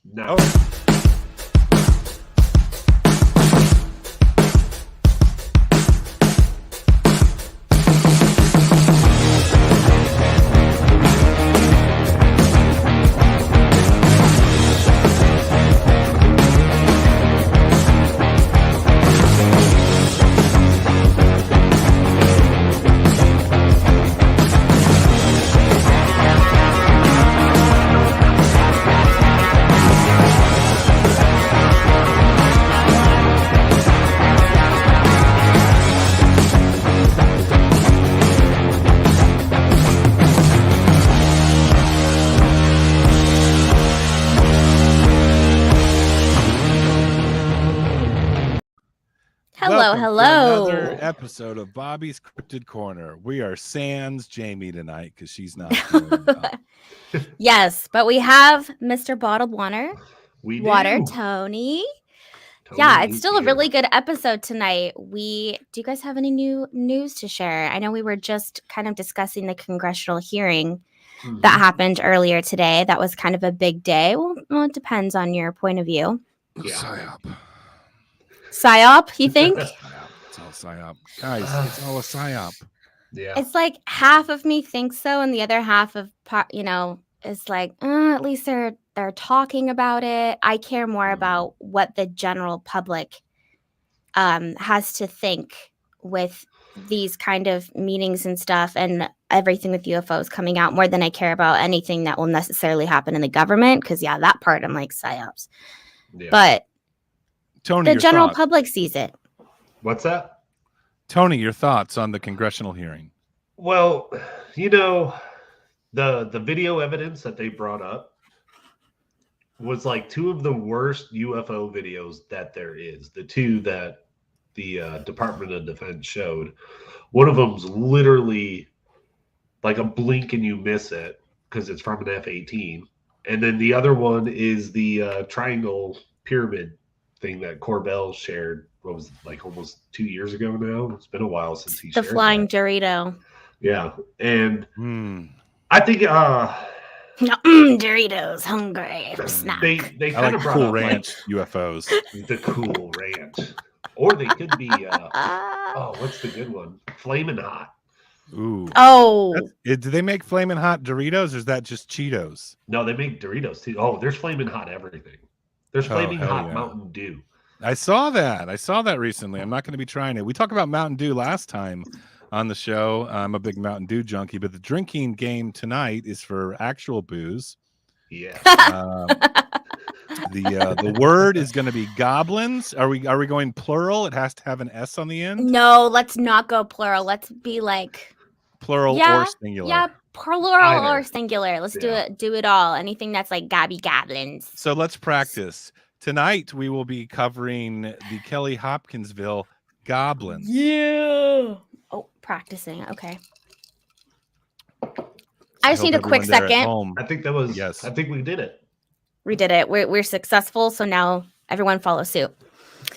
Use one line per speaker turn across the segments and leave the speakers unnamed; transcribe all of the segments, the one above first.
No.
Welcome
Hello.
to another episode of Bobby's Cryptid Corner. We are sans Jamie tonight because she's not feeling well.
Yes, but we have Mr. Bottled Water.
We
Water,
do.
Tony.
Tony
Yeah, it's
is
still a
here.
really good episode tonight. Do you guys have any new news to share? I know we were just kind of discussing the congressional hearing that happened earlier today. That was kind of a big day. Well, it depends on your point of view.
Yeah.
PSYOP.
PSYOP, you think?
It's all PSYOP. Guys, it's all a PSYOP.
Yeah.
It's like half of me thinks so, and the other half of is like, at least they're talking about it. I care more about what the general public has to think with these kind of meetings and stuff, and everything with UFOs coming out, more than I care about anything that will necessarily happen in the government. Because that part I'm like psyops, but
Tony,
the general
thoughts?
public sees it.
What's that?
Tony, your thoughts on the congressional hearing?
Well, the video evidence that they brought up was like two of the worst UFO videos that there is. The two that the Department of Defense showed. One of them's literally like a blink and you miss it because it's from an F-18. And then the other one is the triangle pyramid thing that Corbell shared. What was it, like almost 2 years ago now? It's been a while since he shared
The flying
that.
Dorito.
Yeah. And I think
Doritos, hungry snack.
they
I
kind
like
of brought
Cool
up
Ranch UFOs.
like the Cool Ranch. Or they could be what's the good one? Flamin' Hot.
Ooh.
Oh,
Do they make Flamin' Hot Doritos or is that just Cheetos?
No, they make Doritos too. Oh, there's Flamin' Hot everything. There's Flaming
hell
Hot
yeah.
Mountain Dew.
I saw that recently. I'm not going to be trying it. We talked about Mountain Dew last time on the show. I'm a big Mountain Dew junkie, but the drinking game tonight is for actual booze.
Yeah.
The word is going to be goblins. Are we going plural? It has to have an S on the end.
no, let's not go plural. Let's be like
Plural or singular.
Yeah, plural or singular. Let's do it all. Anything that's like goblins.
So let's practice. Tonight we will be covering the Kelly Hopkinsville Goblins.
Yeah. Oh, practicing. Okay. I just need a quick second.
I think that was.
Yes.
I think we did it.
We did it. We're successful. So now everyone follow suit.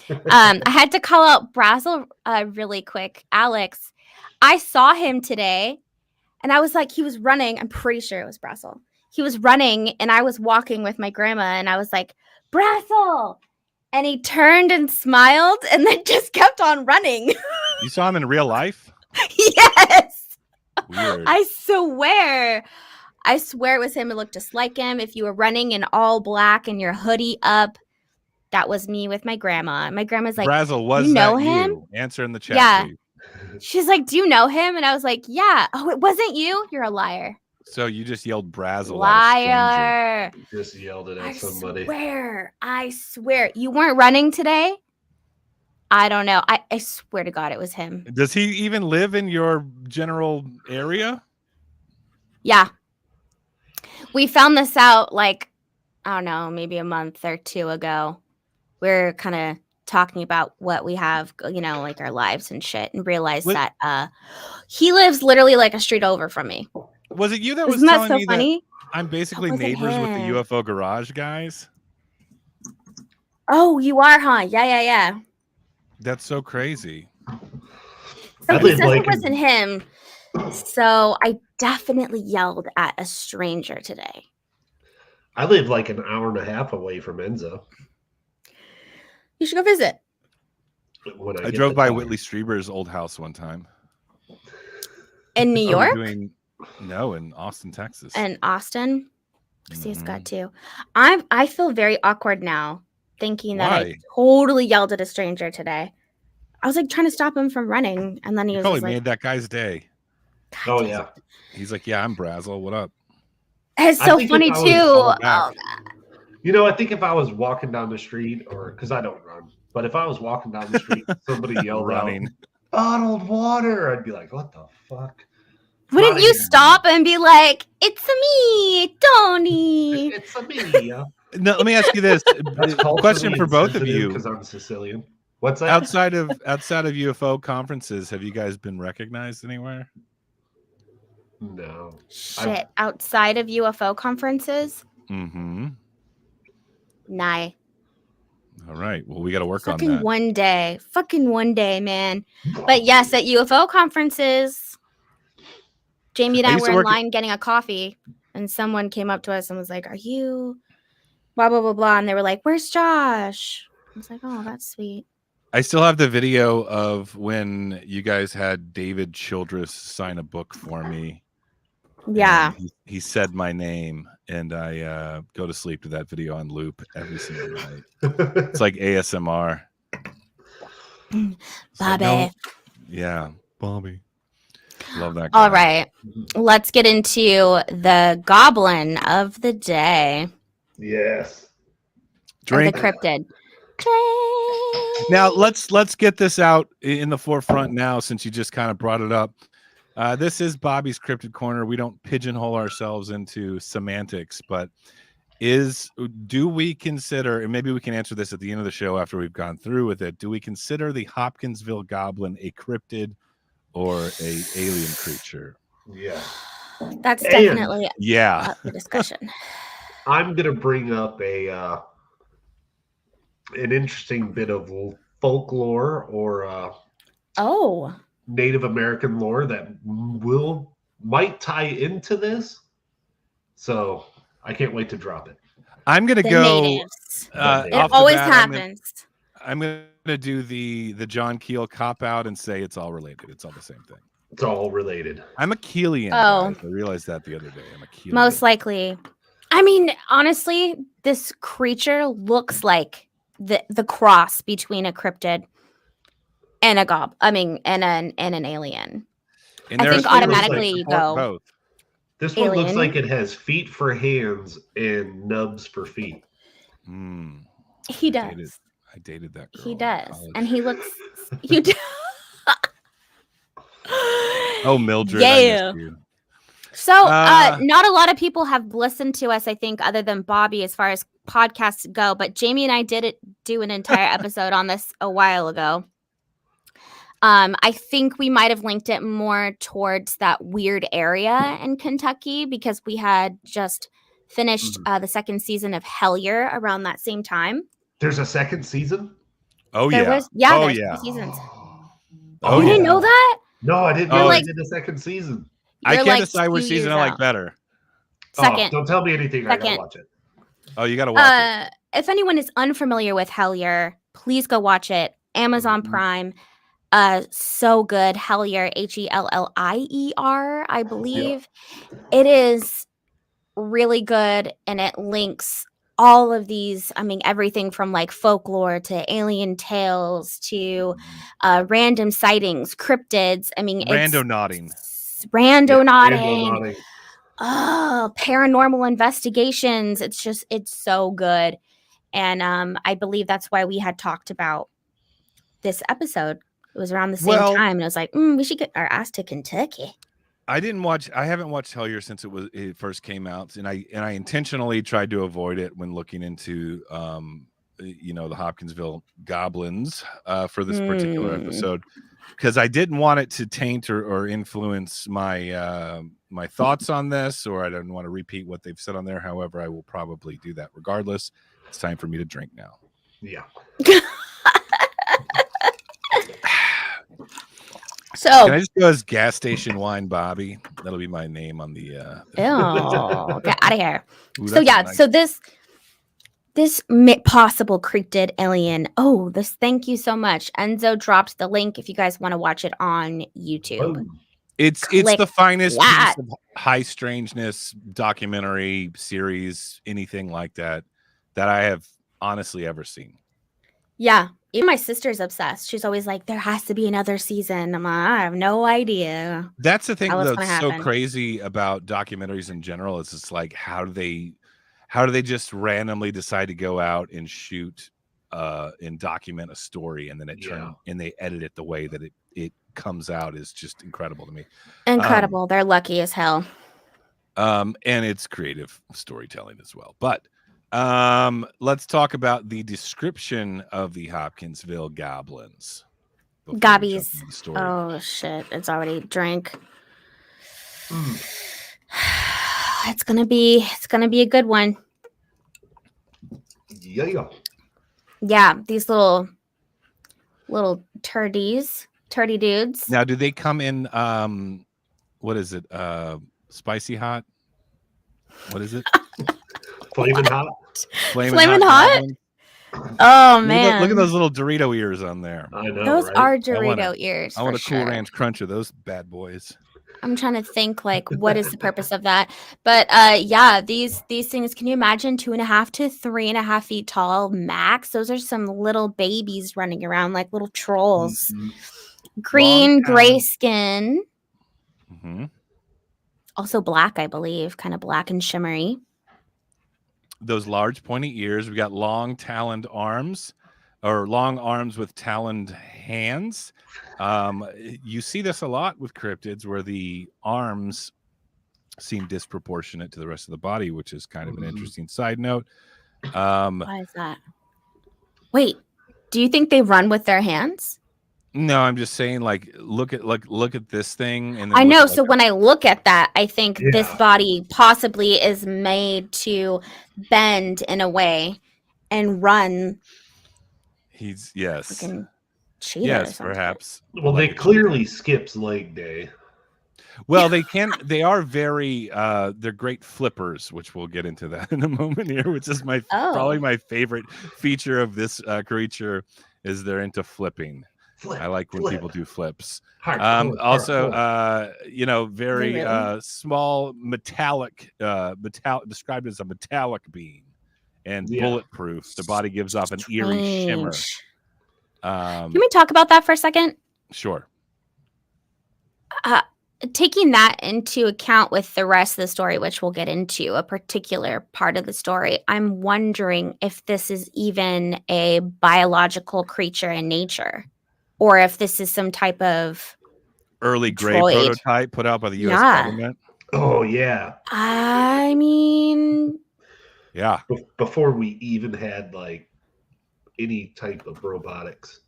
I had to call out Brazel really quick. Alex, I saw him today, and I was like, he was running. I'm pretty sure it was Brazel. He was running, and I was walking with my grandma, and I was like, Brazel! And he turned and smiled, and then just kept on running.
You saw him in real life?
Yes.
Weird.
I swear it was him. It looked just like him. If you were running in all black and your hoodie up, that was me with my grandma. My grandma's like,
Brazel, was
you know
that
him?
you? Answer in the chat,
Yeah.
please.
She's like, do you know him? And I was like, yeah. Oh, it wasn't you? You're a liar.
So you just yelled Brazel.
Liar.
Just yelled it at somebody.
I swear. You weren't running today? I don't know. I swear to God it was him.
Does he even live in your general area?
Yeah. We found this out like, I don't know, maybe a month or two ago. We're kind of talking about what we have, like our lives and shit, and realized that he lives literally like a street over from me.
Was it you that was
Isn't that
telling
so
me
funny?
that I'm basically
Was it
neighbors with the
him?
UFO garage guys?
Oh, you are, huh? Yeah.
That's so crazy.
So he says it wasn't him. So I definitely yelled at a stranger today.
I live like an hour and a half away from Enzo.
You should go visit.
When
I
get
drove
the
by
car.
Whitley Strieber's old house one time.
In New
They were
York?
No, in Austin, Texas.
And Austin? See, it's
Mhm.
got to. I feel very awkward now thinking that I
Why?
totally yelled at a stranger today. I was like trying to stop him from running, and then he
You
was
probably
just like,
made that guy's day.
Oh
"God,
yeah.
He's like, yeah, I'm Brazel. What up?
it's
I
so
think
funny
if I
too."
was
Call back.
Oh,
I think if I was walking down the street, or because I don't run, but if I was walking down the street, somebody yelled
Running.
out, "Bottled water," I'd be like, "What the fuck?" It's
wouldn't
not
you
even-
stop and be like, "It's me, Tony"?
It's a me.
No, let me ask you this.
That's
Question for both of you.
because I'm Sicilian. What's that?
Outside of UFO conferences, have you guys been recognized anywhere?
No.
Shit, outside of UFO conferences?
Mm-hmm.
Nah.
All right. Well, we got to work on
Fucking
that.
Fucking one day, man. But yes, at UFO conferences, Jamie and
I
I
used to
were in
work at-
line getting a coffee, and someone came up to us and was like, "Are you blah blah blah blah?" And they were like, "Where's Josh?" I was like, "Oh, that's sweet."
I still have the video of when you guys had David Childress sign a book for me.
Yeah.
And he said my name, and I go to sleep to that video on loop every single night. It's like ASMR.
Bobby.
Yeah, Bobby. Love that guy.
All right. Let's get into the goblin of the day.
Yes.
Drink.
Or the cryptid.
Now let's get this out in the forefront now, since you just kind of brought it up. This is Bobby's Cryptid Corner. We don't pigeonhole ourselves into semantics, but do we consider, and maybe we can answer this at the end of the show after we've gone through with it, do we consider the Hopkinsville Goblin a cryptid or a alien creature?
Yeah.
That's definitely
Yeah.
up for discussion.
I'm gonna bring up an interesting bit of folklore or Native American lore that might tie into this. So I can't wait to drop it.
I'm gonna
The
go.
natives.
It
Off the
always
bat,
happens.
I'm gonna do the John Keel cop out and say it's all related. It's all the same thing.
It's all related.
I'm a Keelian.
Oh.
Guys. I realized that the other day. I'm a Keelian.
Most likely. I mean, honestly, this creature looks like the cross between a cryptid and a and an alien.
And
I
there
think
are theories
automatically
that
you
support
go
both.
This one looks
alien.
like it has feet for hands and nubs for feet.
He
I
does.
dated that girl.
He
in
does.
college.
And he looks you do.
Oh, Mildred,
Yeah.
I missed you.
So, not a lot of people have listened to us, I think, other than Bobby, as far as podcasts go. But Jamie and I did do an entire episode on this a while ago. I think we might have linked it more towards that weird area in Kentucky because we had just finished the second season of Hellier around that same time.
There's a second season?
Oh,
There
yeah.
was, yeah,
Oh,
there's
yeah.
2 seasons.
Oh,
You
yeah.
didn't know that?
No, I didn't
Oh,
know
like-
they did a second season.
I
You're
can't
like
decide which
2
season
years
I like
out.
better.
Second.
Oh, don't tell me anything. I gotta
Second.
watch it.
Oh, you got to watch it.
If anyone is unfamiliar with Hellier, please go watch it. Amazon
Mhm.
Prime. So good. Hellier, Hellier, I believe. It is really good, and it links all of these. I mean, everything from like folklore to alien tales to random sightings, cryptids. I mean,
Rando nodding.
Rando nodding.
nodding.
Oh, paranormal investigations. It's so good. And I believe that's why we had talked about this episode. It was around the same time. And I was like, we should get our ass to Kentucky.
I haven't watched Hellier since it first came out. And I intentionally tried to avoid it when looking into the Hopkinsville Goblins for this particular episode, because I didn't want it to taint or influence my my thoughts on this, or I didn't want to repeat what they've said on there. However, I will probably do that regardless. It's time for me to drink now.
Yeah.
So
Can I just go as gas station wine Bobby? That'll be my name on the.
ew, get out of here.
Ooh,
So
that's a
yeah,
nice-
so this possible cryptid alien. Oh, this. Thank you so much. Enzo dropped the link if you guys want to watch it on YouTube.
Boom.
It's
click
the finest
that.
piece of high strangeness documentary series, anything like that I have honestly ever seen.
Yeah, even my sister's obsessed. She's always like, "There has to be another season." I'm like, I have no idea.
That's the thing
How it's
that's
gonna
so
happen.
crazy about documentaries in general. Is it's like how do they just randomly decide to go out and shoot and document a story, and then and they edit it the way that it comes out is just incredible to me.
Incredible. They're lucky as hell.
And it's creative storytelling as well. But let's talk about the description of the Hopkinsville Goblins.
Gobbies. Oh shit! It's already drank. It's gonna be a good one.
Yeah.
Yeah, these little turdy dudes.
Now, do they come in? What is it? Spicy hot? What is it?
Flaming hot.
Flaming hot? Oh man!
Look at those little Dorito ears on there.
I know.
Those
right?
are Dorito ears.
I want a Cool
sure.
Ranch Crunch of those bad boys.
I'm trying to think like what is the purpose of that, but yeah, these things. Can you imagine 2.5 to 3.5 feet tall max? Those are some little babies running around like little trolls.
Mhm.
Green, gray skin.
Mm-hmm.
Also black, I believe, kind of black and shimmery.
Those large pointy ears. We got long taloned arms, or long arms with taloned hands. You see this a lot with cryptids where the arms seem disproportionate to the rest of the body, which is kind of an interesting side note.
Why is that? Wait, do you think they run with their hands?
No, I'm just saying, like, look at this thing, and then
I know.
at,
So when I look at that, I think this body possibly is made to bend in a way and run.
He's yes,
yes,
perhaps.
Well, they clearly skips leg day.
Well, they can. They are very. They're great flippers, which we'll get into that in a moment here. Which is probably my favorite feature of this creature is they're into flipping. I like when people do flips. Also, very small metallic, described as a metallic being and bulletproof. The body gives off an eerie shimmer.
Can we talk about that for a second?
Sure.
Taking that into account with the rest of the story, which we'll get into, a particular part of the story, I'm wondering if this is even a biological creature in nature. Or if this is some type of
early gray prototype put out by the U.S. government.
Oh, yeah.
I mean...
Yeah.
Before we even had, like, any type of robotics.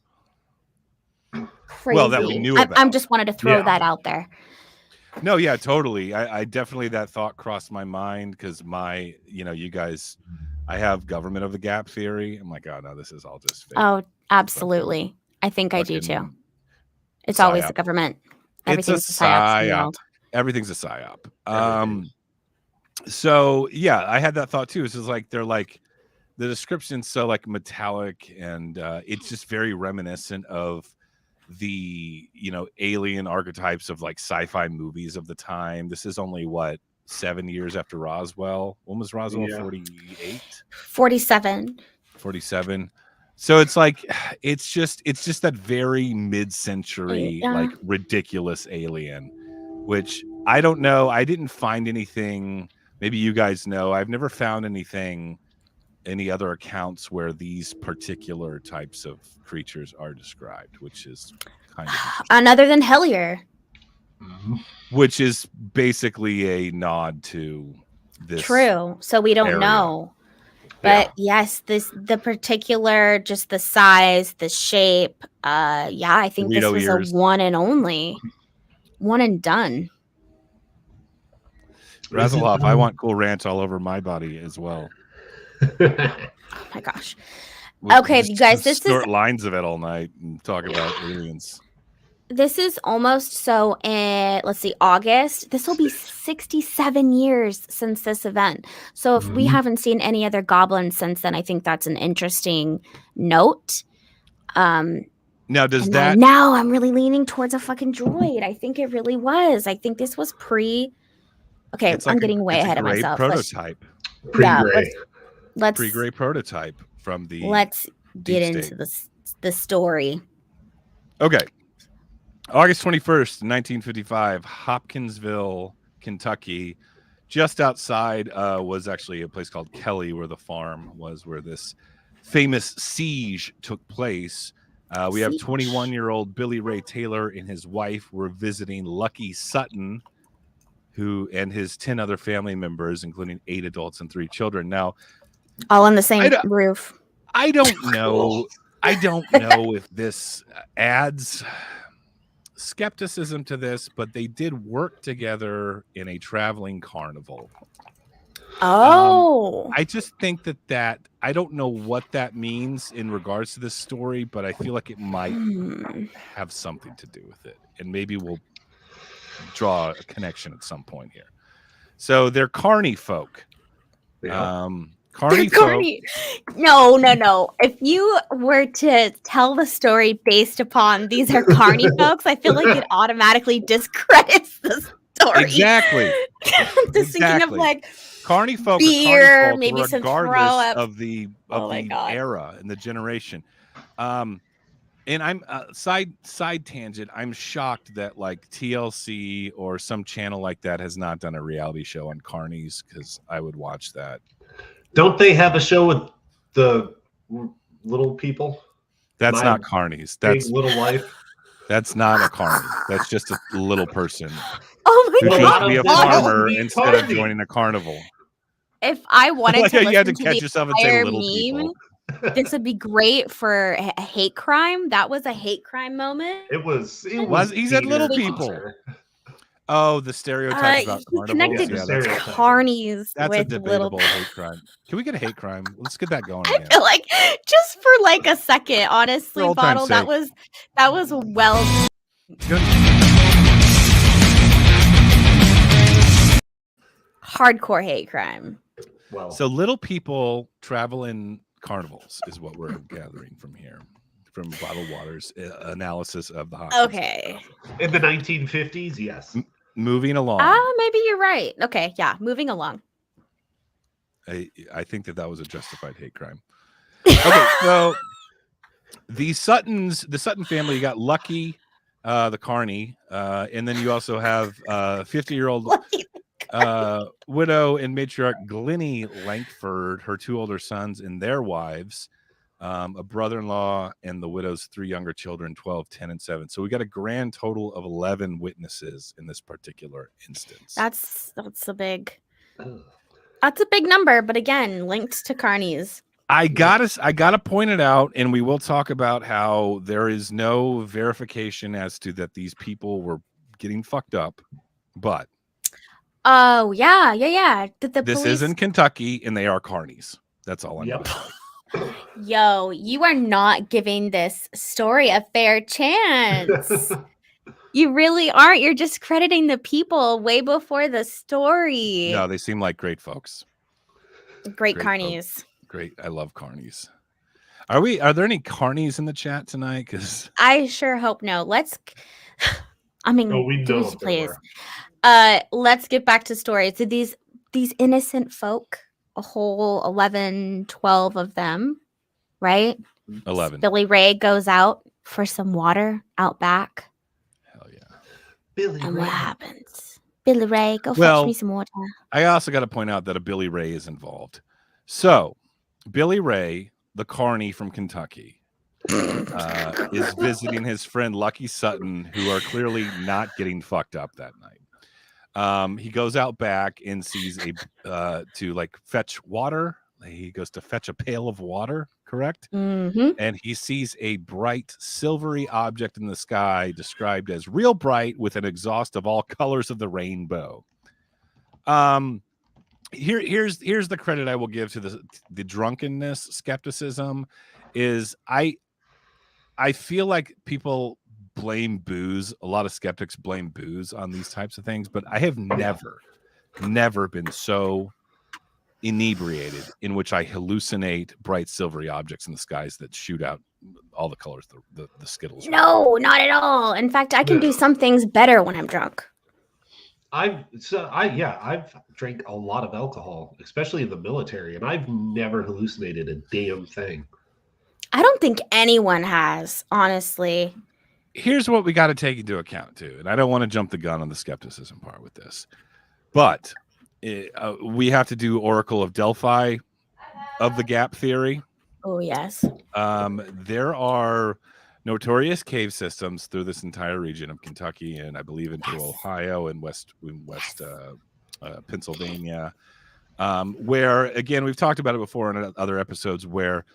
Crazy.
Well, that we knew about.
I just wanted to throw that out there.
No, yeah, totally. I definitely, that thought crossed my mind because you guys, I have government of the gap theory. I'm like, oh, no, this is all just fake.
Oh, absolutely. I think I do too. It's always the government. Everything's a psyop.
Everything's a psyop. So yeah, I had that thought too. It's just like they're like the description's so like metallic, and it's just very reminiscent of the alien archetypes of like sci-fi movies of the time. This is only 7 years after Roswell. When was Roswell? 48?
47.
47. So it's like it's just that very mid-century like ridiculous alien, which I don't know. I didn't find anything. Maybe you guys know. I've never found any other accounts where these particular types of creatures are described, which is kind of
another than Hellier,
which is basically a nod to this.
True. So we don't know. But yes, the particular, just the size, the shape, I think Dorito this was a one and only, one and done.
Razzlehoff, I want Cool Ranch all over my body as well.
Oh my gosh. Okay, you guys, this is
lines of it all night and talk about aliens.
This is almost so in, let's see, August. This will be 67 years since this event. So if we
Mhm.
haven't seen any other goblins since then, I think that's an interesting note.
Now, does
And
that
now I'm really leaning towards a fucking droid. I think it really was. I think this was pre. Okay,
it's
I'm
like
getting way
it's a
ahead of
gray
myself.
prototype,
Yeah,
Pre-gray.
let's
pre-gray prototype from the
let's get
deep
into
state.
the story.
Okay. August 21st, 1955, Hopkinsville, Kentucky. Just outside was actually a place called Kelly, where the farm was, where this famous siege took place. We have
Siege.
21-year-old Billy Ray Taylor and his wife were visiting Lucky Sutton, who and his 10 other family members, including 8 adults and 3 children. Now,
All on the same roof.
I don't know. I don't know if this adds skepticism to this, but they did work together in a traveling carnival.
Oh.
I just think that I don't know what that means in regards to this story, but I feel like it might have something to do with it, and maybe we'll draw a connection at some point here. So they're carny folk.
Yeah.
Carny folk.
Carny. No. If you were to tell the story based upon these are carny folks, I feel like it automatically discredits the story.
Exactly.
Just thinking of like
carny folk,
beer,
are carny folk
maybe some throw
regardless
up.
of the era and the generation. And I'm side tangent. I'm shocked that like TLC or some channel like that has not done a reality show on carnies, because I would watch that.
Don't they have a show with the little people?
That's not carnies. That's
Big Little Life.
That's not a carny. That's just a little person
Oh
who
my
chose
god!
to be a farmer instead of joining a carnival.
If I wanted
Like
to
you had to
listen
catch
the
yourself and say
entire
little
meme,
people.
this would be great for a hate crime. That was a hate crime moment.
It was.
He said little people. Oh, the stereotype about carnivals.
Connected carnies
that's
with
a debatable
little
hate crime. Can we get a hate crime? Let's get that going
I
again.
feel like just for like a second, honestly,
old time's
Bottle, that was well. Hardcore hate crime.
Well,
so little people travel in carnivals is what we're gathering from here, from Bottled Water's analysis of the Hopkins.
Okay.
In the 1950s, yes.
Moving along.
Maybe you're right. Okay, yeah, moving along.
I think that was a justified hate crime. Okay, so the Sutton family, you got Lucky, the carny, and then you also have 50-year-old widow and matriarch Glennie Lankford, her 2 older sons and their wives, a brother-in-law, and the widow's 3 younger children, 12, 10, and 7. So we got a grand total of 11 witnesses in this particular instance.
That's a big number, but again, linked to carnies.
I gotta point it out, and we will talk about how there is no verification as to that these people were getting fucked up, but
oh yeah.
This is in Kentucky, and they are carnies. That's all I'm gonna say.
Yo, you are not giving this story a fair chance. You really aren't. You're just crediting the people way before the story.
No, they seem like great folks.
Great carnies.
Folks. Great. I love carnies. Are there any carnies in the chat tonight? Because
I sure hope no. Let's please. Let's get back to stories. So these innocent folk, a whole 11, 12 of them, right?
11.
Billy Ray goes out for some water out back.
Hell yeah.
Billy
and
Ray.
what happens? Billy Ray, go fetch me some water.
I also got to point out that a Billy Ray is involved. So Billy Ray, the carny from Kentucky, is visiting his friend Lucky Sutton, who are clearly not getting fucked up that night. He goes out back and sees to like fetch water. He goes to fetch a pail of water, correct?
Mm-hmm.
And he sees a bright silvery object in the sky described as real bright with an exhaust of all colors of the rainbow. Here's the credit I will give to the drunkenness skepticism is I feel like people blame booze. A lot of skeptics blame booze on these types of things, but I have never been so inebriated in which I hallucinate bright silvery objects in the skies that shoot out all the colors the Skittles.
No, not at all. In fact, I can do some things better when I'm drunk.
I've drank a lot of alcohol, especially in the military, and I've never hallucinated a damn thing.
I don't think anyone has, honestly.
Here's what we got to take into account too, and I don't want to jump the gun on the skepticism part with this, but we have to do Oracle of Delphi of the gap theory.
Oh yes.
There are notorious cave systems through this entire region of Kentucky and I believe into Ohio and west Pennsylvania, where again we've talked about it before in other episodes where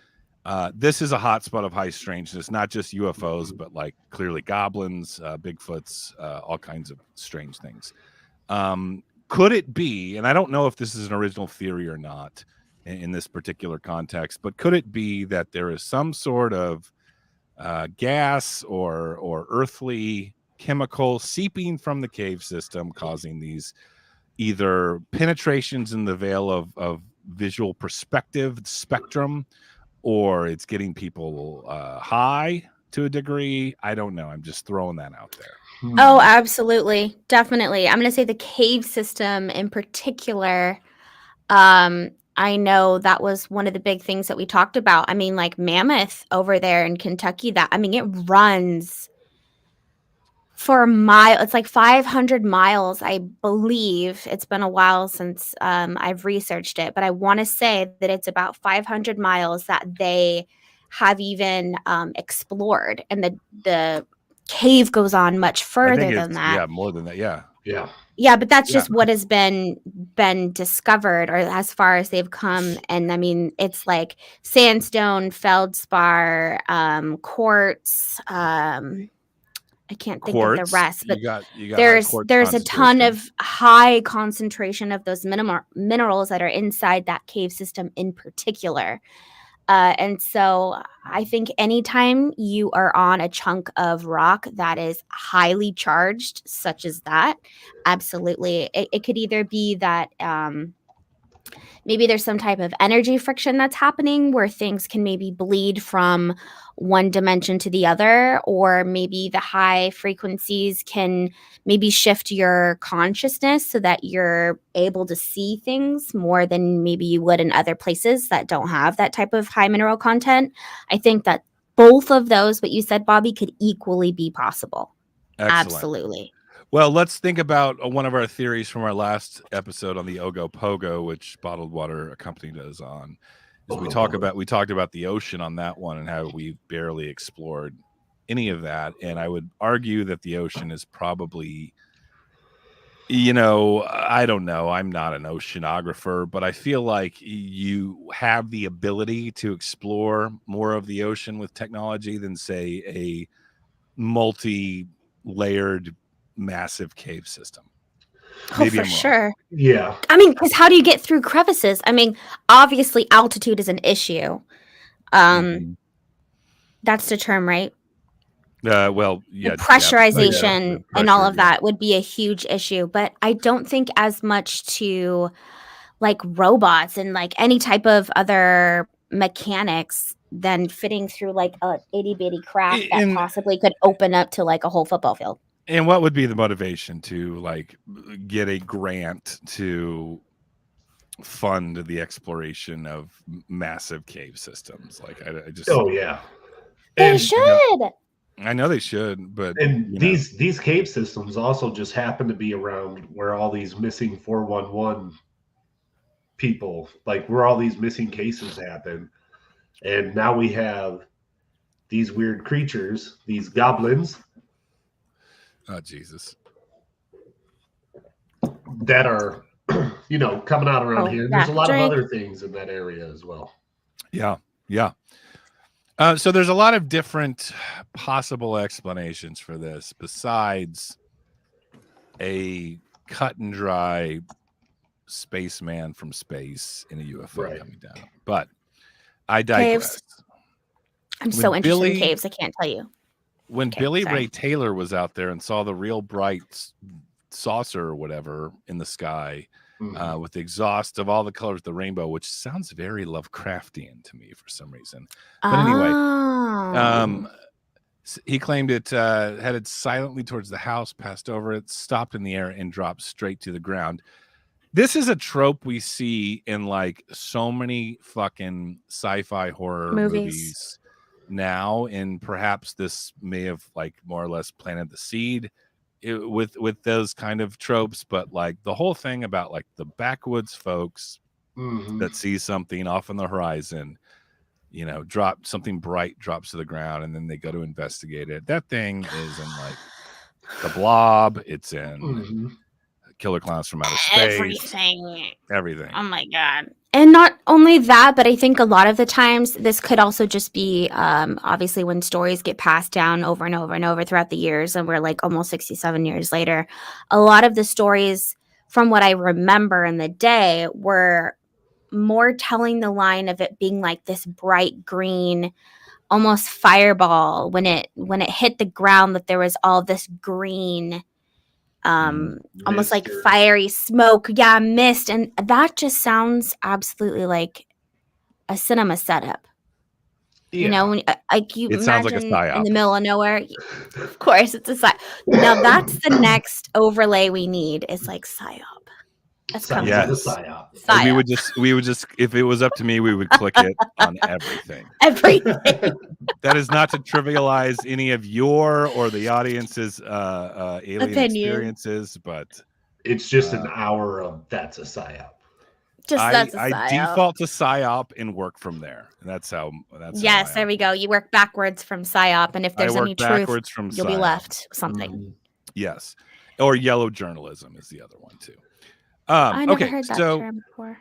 this is a hotspot of high strangeness, not just UFOs, but like clearly goblins, Bigfoots, all kinds of strange things. Could it be, and I don't know if this is an original theory or not in this particular context, but could it be that there is some sort of gas or earthly chemical seeping from the cave system causing these either penetrations in the veil of visual perspective spectrum, or it's getting people high to a degree? I don't know. I'm just throwing that out there.
Oh, absolutely. Definitely. I'm going to say the cave system in particular. I know that was one of the big things that we talked about. I mean, like Mammoth over there in Kentucky, it runs for a mile. It's like 500 miles, I believe. It's been a while since I've researched it, but I want to say that it's about 500 miles that they have even explored. And the cave goes on much further than that.
Yeah, more than that. Yeah.
Yeah, but that's just what has been discovered, or as far as they've come. And I mean, it's like sandstone, feldspar, quartz. I can't think of the rest, but
you got
there's a ton of high concentration of those minerals that are inside that cave system in particular. And so I think anytime you are on a chunk of rock that is highly charged, such as that, absolutely. It could either be that maybe there's some type of energy friction that's happening where things can maybe bleed from one dimension to the other, or maybe the high frequencies can maybe shift your consciousness so that you're able to see things more than maybe you would in other places that don't have that type of high mineral content. I think that both of those, what you said, Bobby, could equally be possible.
Excellent.
Absolutely.
Well, let's think about one of our theories from our last episode on the Ogopogo, which Bottled Water accompanied us on. We talked about the ocean on that one and how we barely explored any of that. And I would argue that the ocean is probably, I don't know. I'm not an oceanographer, but I feel like you have the ability to explore more of the ocean with technology than, say, a multi-layered massive cave system.
Maybe for sure.
Yeah.
I mean, because how do you get through crevices? I mean, obviously altitude is an issue. That's the term, right?
Well, yeah.
The pressurization and all of that would be a huge issue, but I don't think as much to like robots and like any type of other mechanics than fitting through like a itty bitty crack that possibly could open up to like a whole football field.
And what would be the motivation to like get a grant to fund the exploration of massive cave systems? Like I just
they should.
I know they should, but
these cave systems also just happen to be around where all these missing 411 people, like where all these missing cases happen. And now we have these weird creatures, these goblins.
Oh, Jesus.
That are, coming out around here. There's a lot of other things in that area as well.
Yeah. So there's a lot of different possible explanations for this besides a cut and dry spaceman from space in a UFO coming down. But I digress.
Caves. I'm so interested in caves. I can't tell you.
when
Okay,
Billy
sorry.
Ray Taylor was out there and saw the real bright saucer or whatever in the sky with the exhaust of all the colors of the rainbow, which sounds very Lovecraftian to me for some reason. But anyway, he claimed it headed silently towards the house, passed over it, stopped in the air, and dropped straight to the ground. This is a trope we see in like so many fucking sci-fi horror movies now, and perhaps this may have like more or less planted the seed with those kind of tropes. But like the whole thing about like the backwoods folks that see something off on the horizon, you know, drop something bright, drops to the ground, and then they go to investigate it. That thing is in like The Blob. It's in Killer Clowns from Outer Space. Everything.
Oh my god. And not only that, but I think a lot of the times this could also just be obviously when stories get passed down over and over and over throughout the years, and we're like almost 67 years later, a lot of the stories from what I remember in the day were more telling the line of it being like this bright green, almost fireball when it hit the ground, that there was all this green almost like fiery smoke, mist, and that just sounds absolutely like a cinema setup. You know, when like you
it
imagine
sounds like a psyop.
in the middle of nowhere. Of course, it's a psyop. Now that's the next overlay we need. Is like psyop. That's coming.
Psyop.
And we would just if it was up to me, we would click it on everything.
Everything.
That is not to trivialize any of your or the audience's alien experiences, but
it's just an hour of that's a psyop.
I default to psyop and work from there. And that's how.
Yes, there we go. You work backwards from psyop, and if there's any truth, you'll be left something.
Yes, or yellow journalism is the other one too.
I never heard that term before.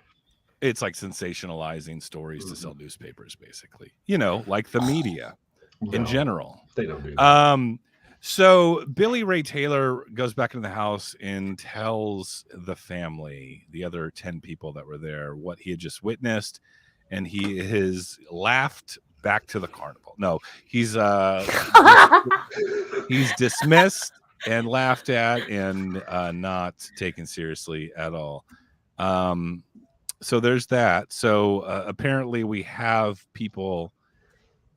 It's like sensationalizing stories to sell newspapers, basically. You know, like the media in general.
They don't do that.
So Billy Ray Taylor goes back into the house and tells the family, the other 10 people that were there, what he had just witnessed, and he has laughed back to the carnival. No, he's dismissed and laughed at and not taken seriously at all. So there's that. So apparently we have people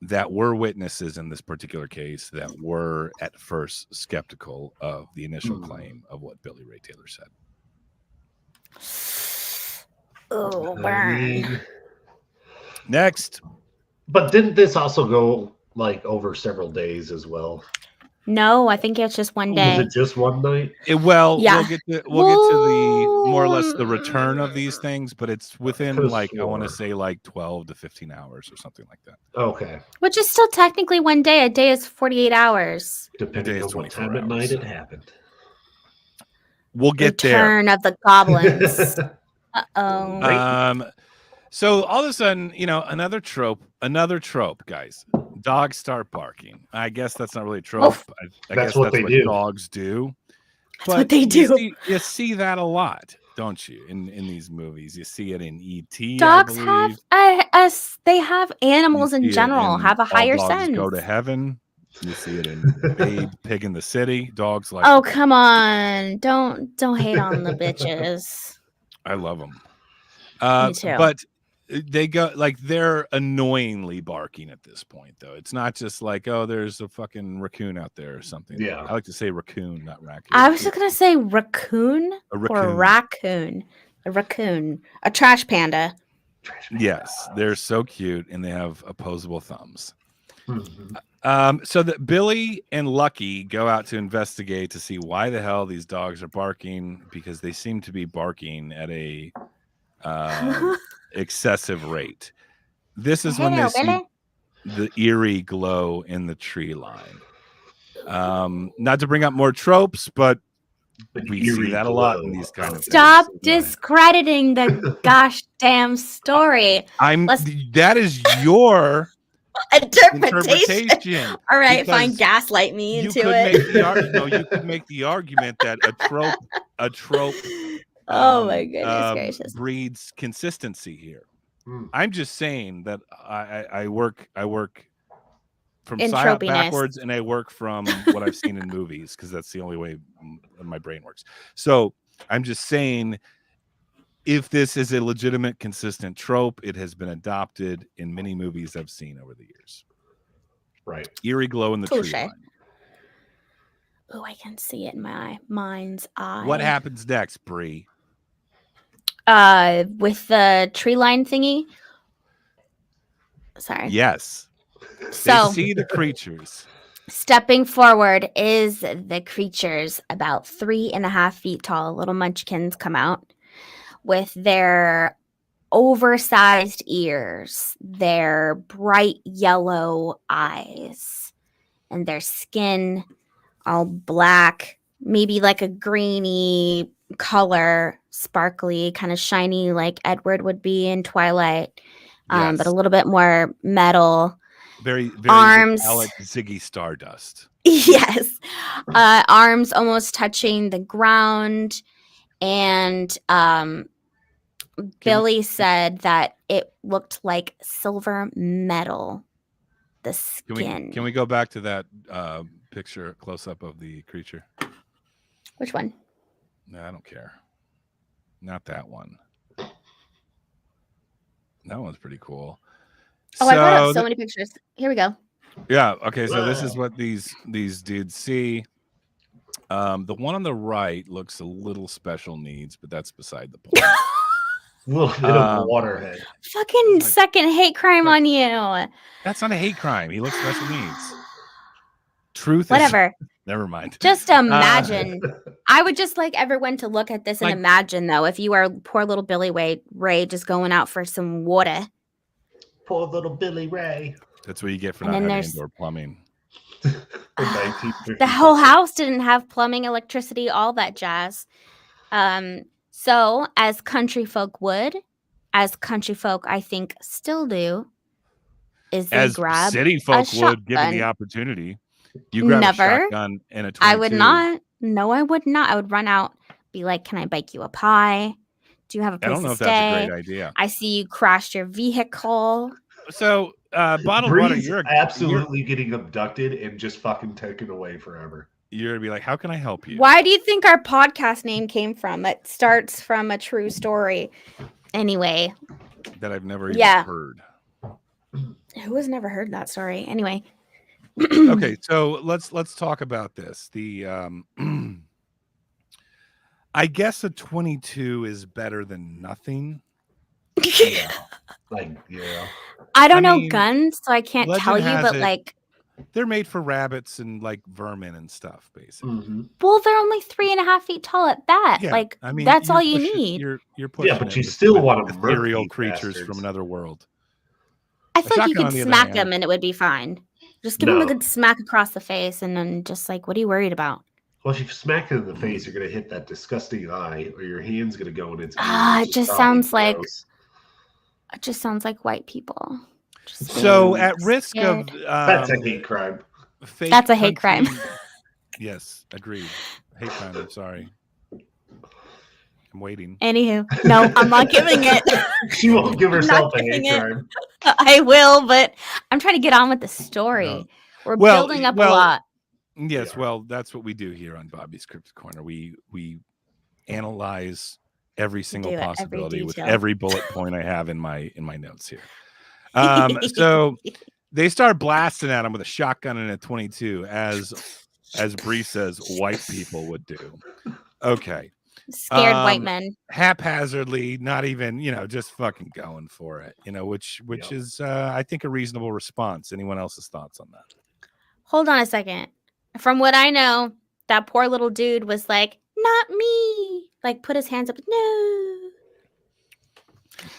that were witnesses in this particular case that were at first skeptical of the initial claim of what Billy Ray Taylor said.
Oh, burn.
Next.
But didn't this also go like over several days as well?
No, I think it's just one day.
Was it just one night?
We'll get to the more or less the return of these things, but it's within I want to say like 12 to 15 hours or something like that.
Okay.
Which is still technically one day. A day is 48 hours.
Depending on what time at night it happened.
We'll get
Return of the Goblins. Uh-oh.
So all of a sudden, you know, another trope, guys. Dogs start barking. I guess that's not really a trope. I guess that's what dogs do.
That's what they do.
You see that a lot, don't you? In these movies, you see it in E.T.
Dogs have they have animals in general have a higher sense.
Go to heaven. You see it in Babe Pig in the City. Dogs like.
Oh, come on! Don't hate on the bitches.
I love them.
Me too.
But they go like they're annoyingly barking at this point, though. It's not just like, oh, there's a fucking raccoon out there or something.
Yeah,
I like to say raccoon, not raccoon.
I was just gonna say raccoon. Or raccoon. A raccoon. A trash panda.
Yes, they're so cute and they have opposable thumbs. So that Billy and Lucky go out to investigate to see why the hell these dogs are barking, because they seem to be barking at a excessive rate. This is when they see the eerie glow in the tree line. Not to bring up more tropes, but we see that a lot in these kind of
Stop discrediting the gosh damn story.
That is your interpretation.
All right, fine, gaslight me into it.
You could make the argument that a trope
oh my goodness gracious,
breeds consistency here. I'm just saying that I work from
In
psyop
tropiness.
backwards, and I work from what I've seen in movies because that's the only way my brain works. So I'm just saying, if this is a legitimate, consistent trope, it has been adopted in many movies I've seen over the years.
Right.
Eerie glow in the tree
Touche.
line.
Oh, I can see it in my mind's eye.
What happens next, Bree?
With the tree line thingy. Sorry.
Yes.
So
They see the creatures.
stepping forward is the creatures about 3.5 feet tall. Little munchkins come out with their oversized ears, their bright yellow eyes, and their skin all black, maybe like a greeny color, sparkly, kind of shiny like Edward would be in Twilight,
Yes.
but a little bit more metal.
Very, very
Arms.
metallic Ziggy Stardust.
Yes. Arms almost touching the ground. And Billy said that it looked like silver metal. The skin.
Can we go back to that picture close up of the creature?
Which one?
No, I don't care. Not that one. That one's pretty cool.
Oh, I brought up so many pictures. Here we go.
Yeah. Okay. So this is what these dudes see. The one on the right looks a little special needs, but that's beside the point.
A little bit of waterhead.
Fucking second hate crime on you.
That's not a hate crime. He looks special needs. Truth.
Whatever.
Never mind.
Just imagine. I would just like everyone to look at this and
Like-
imagine, though, if you are poor little Billy Ray just going out for some water.
Poor little Billy Ray.
That's what you get for
And
not
then
having
there's-
indoor plumbing.
The whole house didn't have plumbing, electricity, all that jazz. So as country folk would, as country folk I think still do, is they
As
grab
city folk
a
would, given the
shotgun.
opportunity. You grab
Never.
a shotgun and a 22.
I would not. No, I would not. I would run out, be like, "Can I bake you a pie? Do you have a
I
place
don't know
to
if
stay?
that's a great idea.
I see you crashed your vehicle."
So, bottled water,
Bree's
you're
absolutely getting abducted and just fucking taken away forever.
You're gonna be like, how can I help you?
Why do you think our podcast name came from? It starts from a true story. Anyway,
That I've never even
Yeah.
heard.
who has never heard that story? Anyway.
Okay, so let's talk about this. The I guess a 22 is better than nothing.
Yeah. Like, yeah.
I don't know
mean,
guns, so I can't
legend
tell you,
has
but
it-
like,
They're made for rabbits and like vermin and stuff, basically.
Mm-hmm.
well, they're only 3.5 feet tall at that.
Yeah,
Like,
I mean,
that's
you're
all you
pushing-
need.
You're pushing.
but
it
you
with-
still
with
wanna murder
ethereal
these
creatures
bastards.
from another world.
I feel like you
shotgun,
could
on the other
smack
hand-
him and it would be fine. Just give him a
No.
good smack across the face, and then just like, what are you worried about?
Well, if you smack it in the face, you're going to hit that disgusting eye, or your hand's going to go in its ear.
Ah,
which
it
is
just
probably
sounds like-
gross.
It just sounds like white people. Just
So,
being
at risk of
scared.
That's a hate crime.
fake
That's a hate
country-
crime.
Yes, agreed. Hate crime. I'm sorry. I'm waiting.
Anywho, no, I'm not giving it.
She won't give herself a hate
giving it.
crime.
I will, but I'm trying to get on with the story.
No.
We're
Well,
building up a
well,
lot.
Yes,
Yeah.
well, that's what we do here on Bobby's Cryptid Corner. We analyze every single
Do it, every
possibility with
detail.
every bullet point I have in my notes here. So they start blasting at him with a shotgun and a 22, as Bree says, white people would do. Okay,
Scared white
um,
men.
haphazardly, not even just fucking going for it. Which
Yep.
is I think a reasonable response. Anyone else's thoughts on that?
Hold on a second. From what I know, that poor little dude was like, "Not me." Like, put his hands up. No.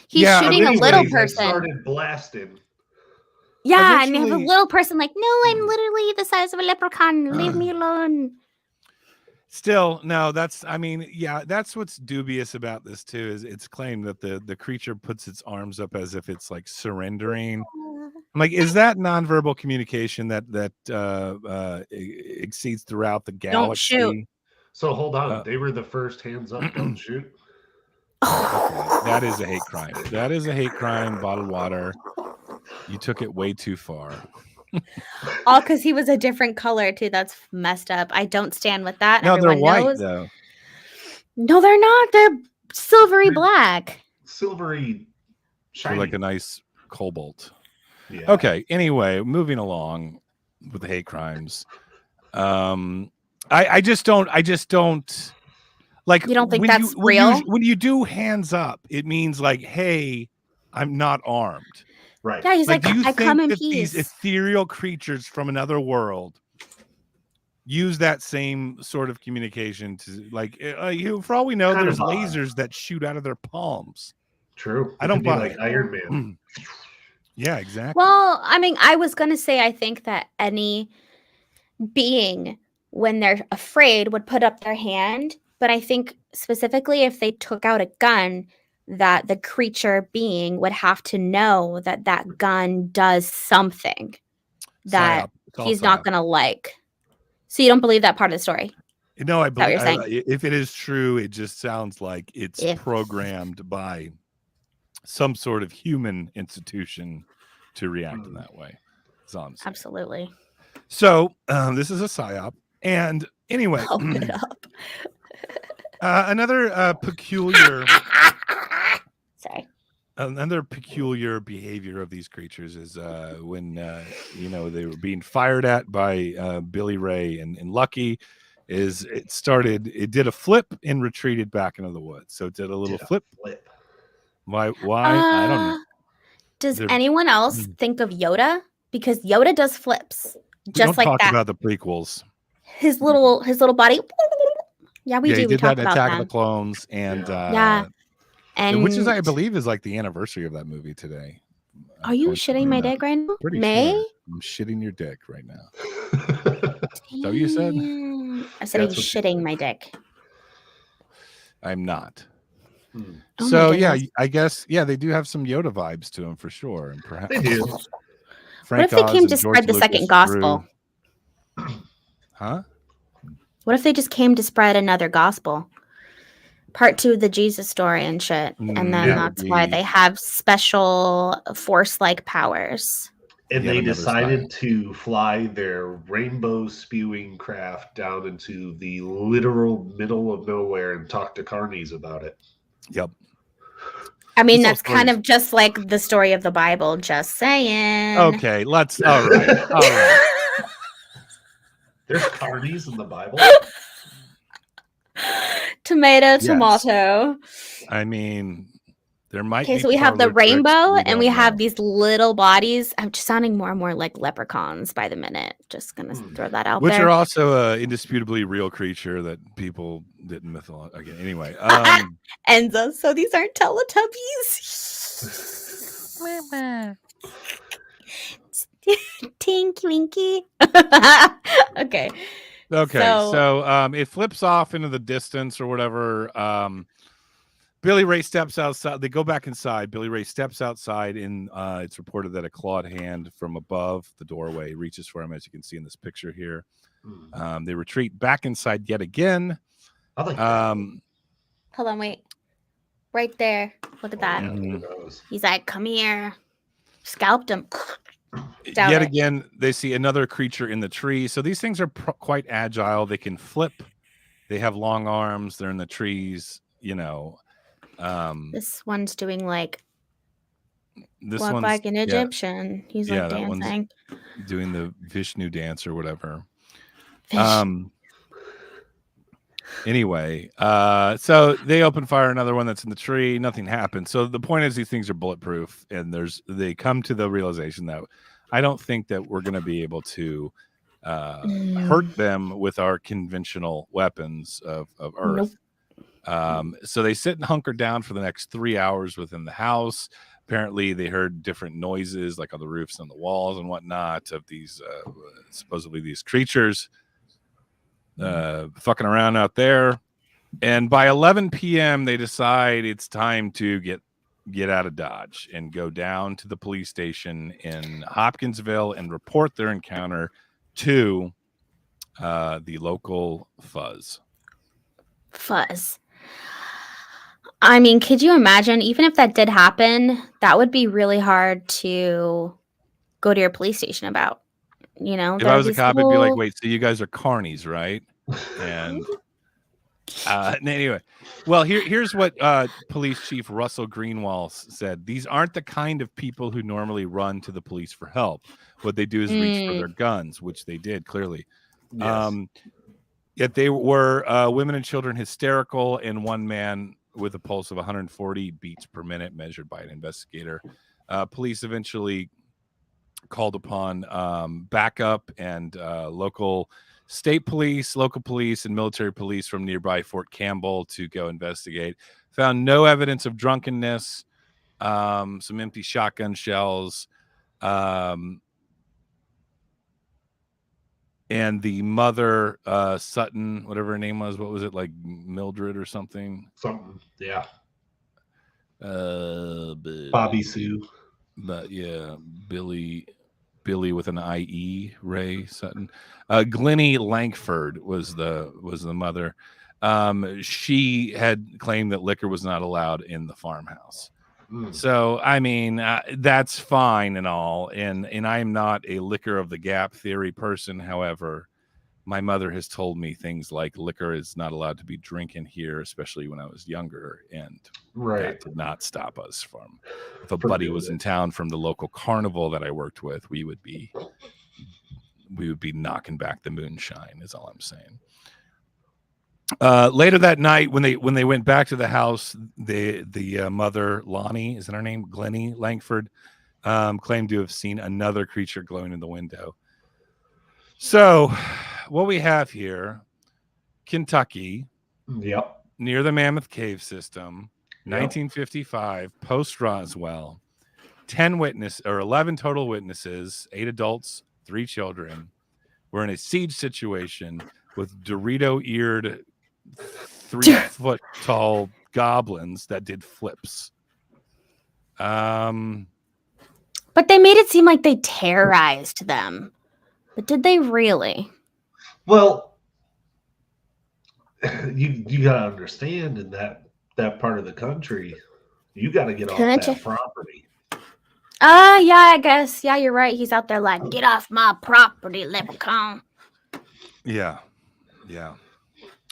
He's
Yeah,
shooting a
Anyways,
little
they
person.
started blasting.
Yeah, and you have a
Eventually-
little person like, "No, I'm literally the size of a leprechaun. Leave me alone."
Still, no, that's what's dubious about this too, is it's claimed that the creature puts its arms up as if it's like surrendering. I'm like, is that nonverbal communication that exceeds throughout the galaxy?
shoot.
So hold on.
Uh,
They were the first hands up. Don't shoot.
Okay, that is a hate crime. That is a hate crime. Bottled water. You took it way too far.
All because he was a different color too. That's messed up. I don't stand with that.
No, they're
Everyone
white
knows.
though.
No, they're not. They're silvery black.
Silvery,
They're
shiny.
like a nice cobalt.
Yeah.
Okay. Anyway, moving along with the hate crimes. I just don't like.
You don't think
when
that's
you, when
real?
You, when you do hands up, it means like, hey, I'm not armed.
Right.
Yeah, he's like,
do you
I
think
come in
that these
peace.
ethereal creatures from another world use that same sort of communication to like for all we know,
Kind
there's
of odd.
lasers that shoot out of their palms.
True.
I don't
It could be
buy
like
it.
Iron Man.
Yeah, exactly.
Well, I mean, I was going to say, I think that any being, when they're afraid, would put up their hand. But I think specifically if they took out a gun, that the creature being would have to know that that gun does something that
Psyop. It's all
he's not
psyop.
going to like. So you don't believe that part of the story?
No, I
Is that what
believe
you're saying?
if it is true, it just sounds like it's programmed by some sort of human institution to react in that way. That's all I'm saying.
Absolutely.
So this is a psyop, and anyway,
Blow it up.
another peculiar.
Sorry.
Another peculiar behavior of these creatures is when they were being fired at by Billy Ray and Lucky. It did a flip and retreated back into the woods. So it did a little flip. Why? I don't know.
Does anyone else think of Yoda? Because Yoda does flips just like
talk
that.
About the prequels.
His little body. Yeah, we do.
He
we
did that
talk about
Attack
them.
of the Clones, and
and
which is, I believe, is like the anniversary of that movie today.
Are you shitting my dick right now?
Pretty
May?
sure. I'm shitting your dick right now. Is that what you said?
I said, are you shitting my dick?
I'm not.
Oh
So yeah, I guess they do have some Yoda vibes to them for sure, and perhaps
they do.
What if they came to spread the second gospel?
Huh?
What if they just came to spread another gospel? Part 2 of the Jesus story and shit. And then that's why they have special force-like powers.
And they decided to fly their rainbow spewing craft down into the literal middle of nowhere and talk to carnies about it.
Yep.
I mean, that's kind of just like the story of the Bible, just saying.
Okay, all right.
There's carnies in the Bible?
Tomato.
I mean, there might be.
Okay, so we have the rainbow and we have these little bodies. I'm just sounding more and more like leprechauns by the minute. Just gonna throw that out
there. Which
are
also an indisputably real creature that people didn't mythologize. Okay, anyway.
Enzo, so these aren't Teletubbies. Tink Winky. Okay.
So it flips off into the distance or whatever. Billy Ray steps outside. They go back inside. Billy Ray steps outside, and it's reported that a clawed hand from above the doorway reaches for him, as you can see in this picture here. They retreat back inside yet again.
Hold
on, wait. Right there. Look at that. He's like, come here. Scalped him.
Yet again, they see another creature in the tree. So these things are quite agile. They can flip. They have long arms. They're in the trees.
This one's doing like
walk
like an Egyptian. He's like dancing,
doing the Vishnu dance or whatever. Anyway, so they open fire another one that's in the tree. Nothing happens. So the point is, these things are bulletproof, and they come to the realization that I don't think that we're going to be able to hurt them with our conventional weapons of Earth. Nope. So they sit and hunker down for the next 3 hours within the house. Apparently, they heard different noises, like on the roofs and the walls and whatnot, of these supposedly these creatures fucking around out there. And by 11 p.m., they decide it's time to get out of Dodge and go down to the police station in Hopkinsville and report their encounter to the local Fuzz.
I mean, could you imagine, even if that did happen, that would be really hard to go to your police station about. You know,
If I was a
this
cop, I'd be like,
whole-
wait, so you guys are carnies, right? And anyway, well, here's what Police Chief Russell Greenwald said. These aren't the kind of people who normally run to the police for help. What they do is reach for their guns, which they did clearly.
Yes.
Yet they were women and children hysterical, and one man with a pulse of 140 beats per minute measured by an investigator. Police eventually called upon backup and local state police, local police, and military police from nearby Fort Campbell to go investigate. Found no evidence of drunkenness, some empty shotgun shells, and the mother, Sutton, whatever her name was, what was it, like Mildred or something?
Something, yeah.
But,
Bobby Sue.
But yeah, Billy with an IE, Ray Sutton. Glennie Langford was the mother. She had claimed that liquor was not allowed in the farmhouse. So, I mean, that's fine and all. And I'm not a liquor of the gap theory person. However, my mother has told me things like liquor is not allowed to be drinking here, especially when I was younger. And that did not stop us from, if a buddy was in town from the local carnival that I worked with, we would be knocking back the moonshine, is all I'm saying. Later that night, when they went back to the house, the mother, Lonnie, is that her name? Glennie Langford, claimed to have seen another creature glowing in the window. So, what we have here, Kentucky, near the Mammoth Cave system, 1955, post Roswell, 11 total witnesses, 8 adults, 3 children, were in a siege situation with Dorito-eared 3-foot-tall goblins that did flips.
But they made it seem like they terrorized them. But did they really?
Well, you gotta understand, in that part of the country, you gotta get off that property.
Yeah, I guess. Yeah, you're right. He's out there like, get off my property, leprechaun.
Yeah.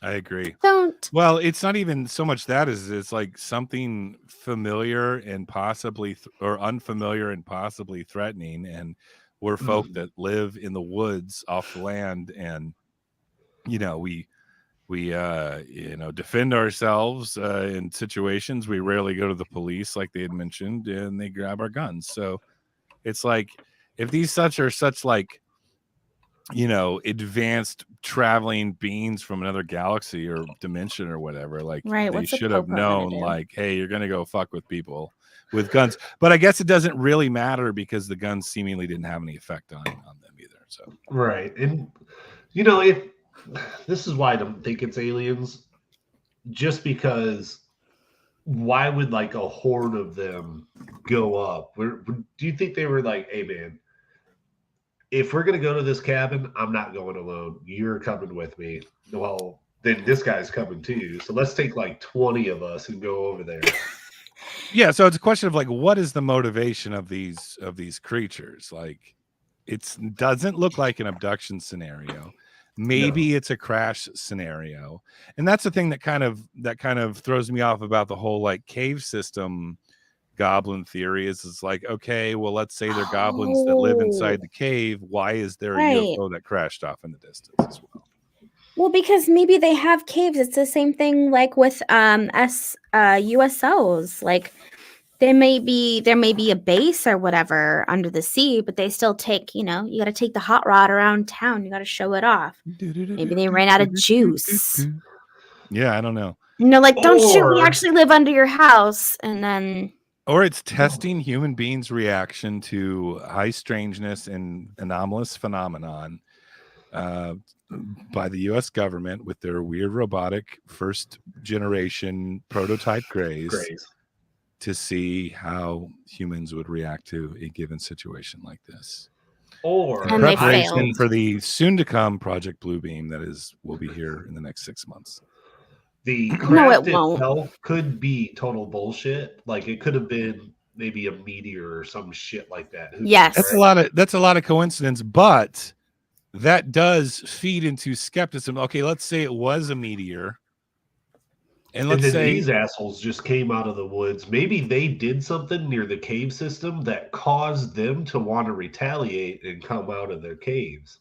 I agree.
Don't.
Well, it's not even so much that as it's like something familiar and possibly or unfamiliar and possibly threatening. And we're folk that live in the woods off the land, and we defend ourselves in situations. We rarely go to the police, like they had mentioned, and they grab our guns. So it's like, if these are such like, advanced traveling beings from another galaxy or dimension or whatever, like they should have known, like, hey, you're gonna go fuck with people with guns. But I guess it doesn't really matter because the guns seemingly didn't have any effect on them either. So
and if this is why I don't think it's aliens, just because why would like a horde of them go up? Do you think they were like, hey man, if we're going to go to this cabin, I'm not going alone. You're coming with me. Well, then this guy's coming too. So let's take like 20 of us and go over there.
Yeah. So it's a question of like, what is the motivation of these creatures? Like, it doesn't look like an abduction scenario. Maybe it's a crash scenario. And that's the thing that kind of throws me off about the whole like cave system goblin theory is like, okay, well, let's say they're goblins that live inside the cave. Why is there a UFO that crashed off in the distance as well?
Well, because maybe they have caves. It's the same thing like with USOs. Like there may be a base or whatever under the sea, but they still take, you got to take the hot rod around town. You got to show it off. Maybe they ran out of juice.
Yeah, I don't know.
Like, don't shoot, we actually live under your house. And then...
Or it's testing human beings' reaction to high strangeness and anomalous phenomenon by the U.S. government with their weird robotic first generation prototype Greys to see how humans would react to a given situation like this.
Or
and
preparation for the soon to come Project Bluebeam will be here in the next 6 months.
The craft itself could be total bullshit. Like it could have been maybe a meteor or some shit like that. Who knows,
Yes.
That's a lot of coincidence, but that does feed into skepticism. Okay, let's say it was a meteor. And let's
then
say
these assholes just came out of the woods. Maybe they did something near the cave system that caused them to want to retaliate and come out of their caves.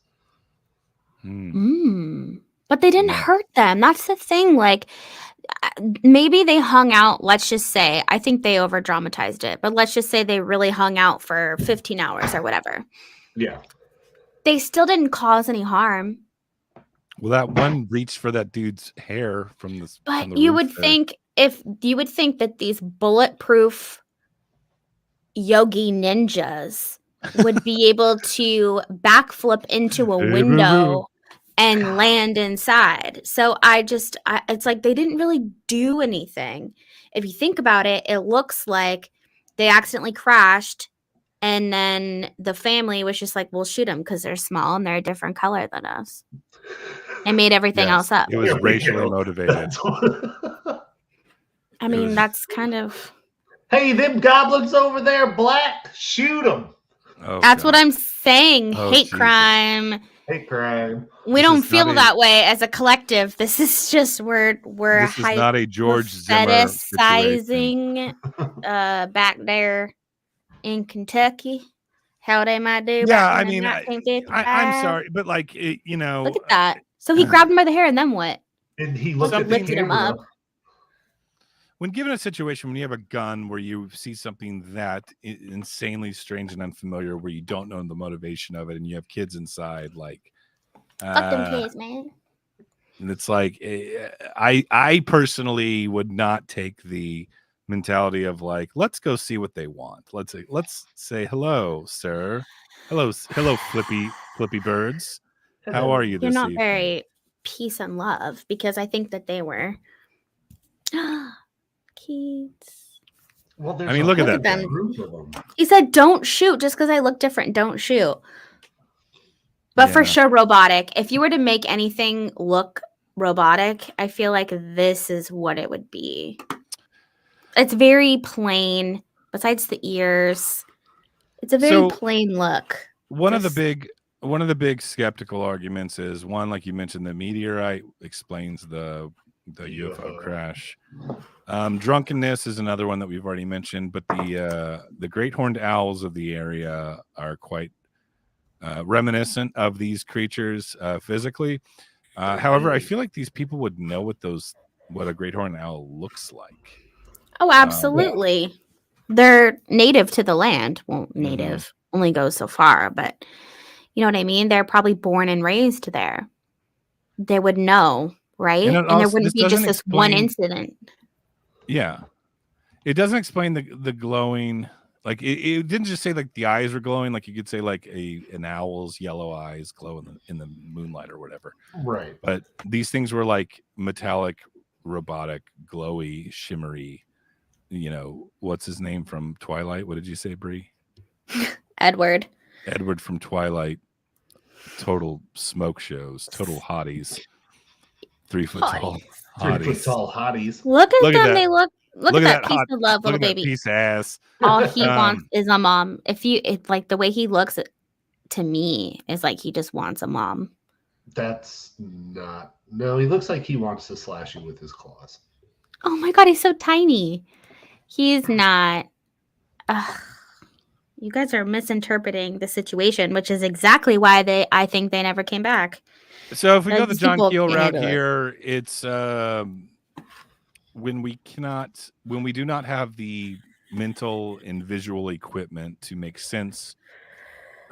But they didn't
Yeah.
hurt them. That's the thing. Like, maybe they hung out. Let's just say, I think they over dramatized it, but let's just say they really hung out for 15 hours or whatever.
Yeah.
They still didn't cause any harm.
Well, that one reached for that dude's hair from the.
But
from the
you
roof
would
there.
think that these bulletproof yogi ninjas would be able to backflip into a window and land inside. So it's like they didn't really do anything. If you think about it, it looks like they accidentally crashed and then the family was just like, we'll shoot them because they're small and they're a different color than us. And made everything else up.
It was
There we
racially
go.
motivated.
I mean, that's kind of...
Hey, them goblins over there, black, shoot them.
Oh,
That's what
God.
I'm saying.
Oh,
Hate
Jesus.
crime.
Hate crime.
We
This
don't
is
feel
not a-
that way as a collective. This is just we're
This is not a George Zimmer situation.
fetishizing back there in Kentucky. How they might do.
Yeah,
back
I
in
mean,
1955.
I'm sorry, but like, you know,
Look at that. So he grabbed him by the hair, and then what?
And he looked
Something-
at the
lifted him
camera.
up.
when given a situation when you have a gun where you see something that insanely strange and unfamiliar, where you don't know the motivation of it, and you have kids inside, like,
Fuck them kids, man.
and it's like, I personally would not take the mentality of like, let's go see what they want. Let's say hello, sir. Hello, flippy birds. How are you
You're
this
not
evening?
very peace and love, because I think that they were kids.
Well,
I mean, look at that
them.
Group of them.
He said, "Don't shoot just because I look different. Don't shoot." But for
Yeah.
sure, robotic. If you were to make anything look robotic, I feel like this is what it would be. It's very plain. Besides the ears, it's a very
So,
plain look.
One of
Just-
the big skeptical arguments is, one, like you mentioned, the meteorite explains the UFO crash. Drunkenness is another one that we've already mentioned, but the great horned owls of the area are quite reminiscent of these creatures physically. However, I feel like these people would know what a great horned owl looks like.
Oh, absolutely. They're native to the land. Well, native only goes so far, but you know what I mean? They're probably born and raised there. They would know, right?
And
And,
it
there
also-
wouldn't
this
be just
doesn't
this one
explain-
incident.
Yeah, it doesn't explain the glowing. Like, it didn't just say like the eyes were glowing. Like, you could say like an owl's yellow eyes glow in the moonlight or whatever.
Right.
But these things were like metallic, robotic, glowy, shimmery. You know, what's his name from Twilight? What did you say, Bree?
Edward.
Edward from Twilight. Total smoke shows. Total hotties. 3 foot tall
3 foot
hotties.
tall hotties.
Look at
Look at
them.
that.
They look at that piece
hot-
of love,
Look
little
at that
baby.
piece of ass.
All he wants
Um,
is a mom. It's like the way he looks to me is like he just wants a mom.
That's not. No, he looks like he wants to slash you with his claws.
Oh my god, he's so tiny. He's not. You guys are misinterpreting the situation, which is exactly why I think they never came back.
So if we go the
These
John
people
Keel
can't
route
handle it.
here, it's when we do not have the mental and visual equipment to make sense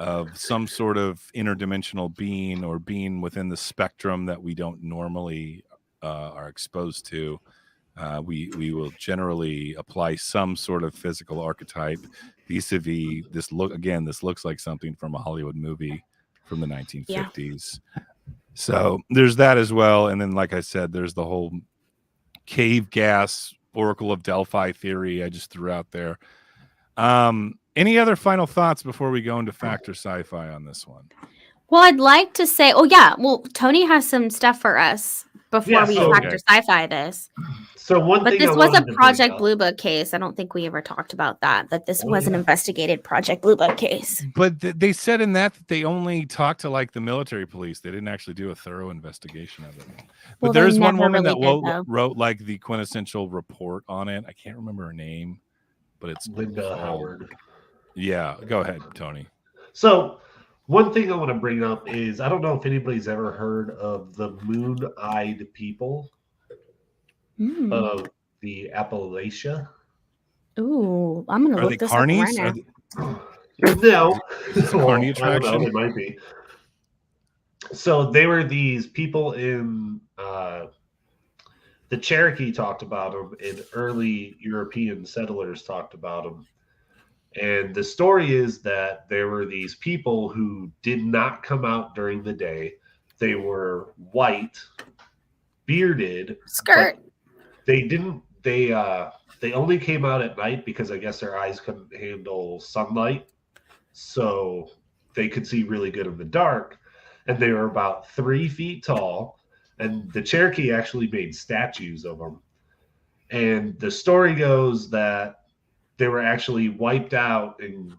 of some sort of interdimensional being or being within the spectrum that we don't normally are exposed to, we will generally apply some sort of physical archetype vis-a-vis this look. Again, this looks like something from a Hollywood movie from the 1950s. So there's that as well. And then, like I said, there's the whole cave gas Oracle of Delphi theory I just threw out there. Any other final thoughts before we go into fact or sci-fi on this one?
Well, I'd like to say, oh yeah, well, Tony has some stuff for us before we
so-
factor sci-fi this.
So one
But
thing
this
I
was a
wanted to bring
Project
up-
Blue Book case. I don't think we ever talked about that. That this
Oh,
was an
yeah.
investigated Project Blue Book case.
But they said in that they only talked to like the military police. They didn't actually do a thorough investigation of it. But
Well,
there
they
is one
never
woman
really
that
did, though.
wrote like the quintessential report on it. I can't remember her name, but it's
Linda
called-
Howard.
Yeah, go ahead, Tony.
So one thing I want to bring up is I don't know if anybody's ever heard of the moon-eyed people
Mm.
of the Appalachia.
Ooh, I'm gonna
Are
look
they
this up right
carnies?
now.
Are they-
No,
Is it a carny
I don't know,
attraction?
they might be. So they were these people in the Cherokee talked about them, and early European settlers talked about them. And the story is that there were these people who did not come out during the day. They were white, bearded,
Skirt.
but they didn't. They only came out at night because I guess their eyes couldn't handle sunlight, so they could see really good in the dark. And they were about 3 feet tall. And the Cherokee actually made statues of them. And the story goes that they were actually wiped out and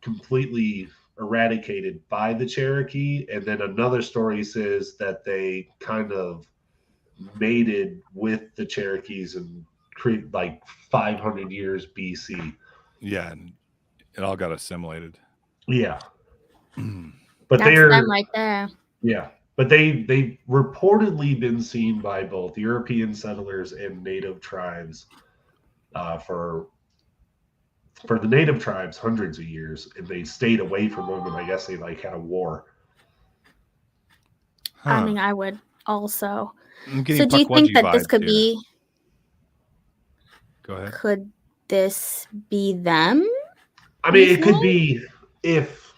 completely eradicated by the Cherokee. And then another story says that they kind of mated with the Cherokees and like 500 years BC.
Yeah, and it all got assimilated.
Yeah. But
That's
they're
them right there.
yeah. But they've reportedly been seen by both European settlers and native tribes for the native tribes hundreds of years, and they stayed away from them, and I guess they like had a war.
Huh.
I mean, I would also.
I'm getting
So do you
Puck Wudgie
think that this
vibes
could
here.
be?
Go ahead.
Could this be them?
I mean,
You
it could
think?
be if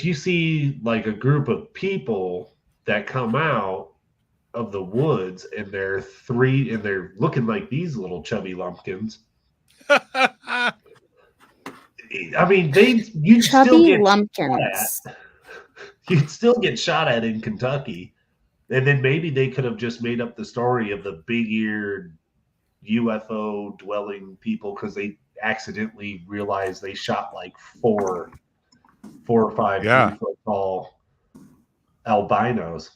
you see like a group of people that come out of the woods and they're looking like these little chubby lumpkins. I mean, you'd still
Chubby
get
lumpkins.
you'd still get shot at in Kentucky. And then maybe they could have just made up the story of the big-eared UFO dwelling people because they accidentally realized they shot like four or five 3-foot tall albinos.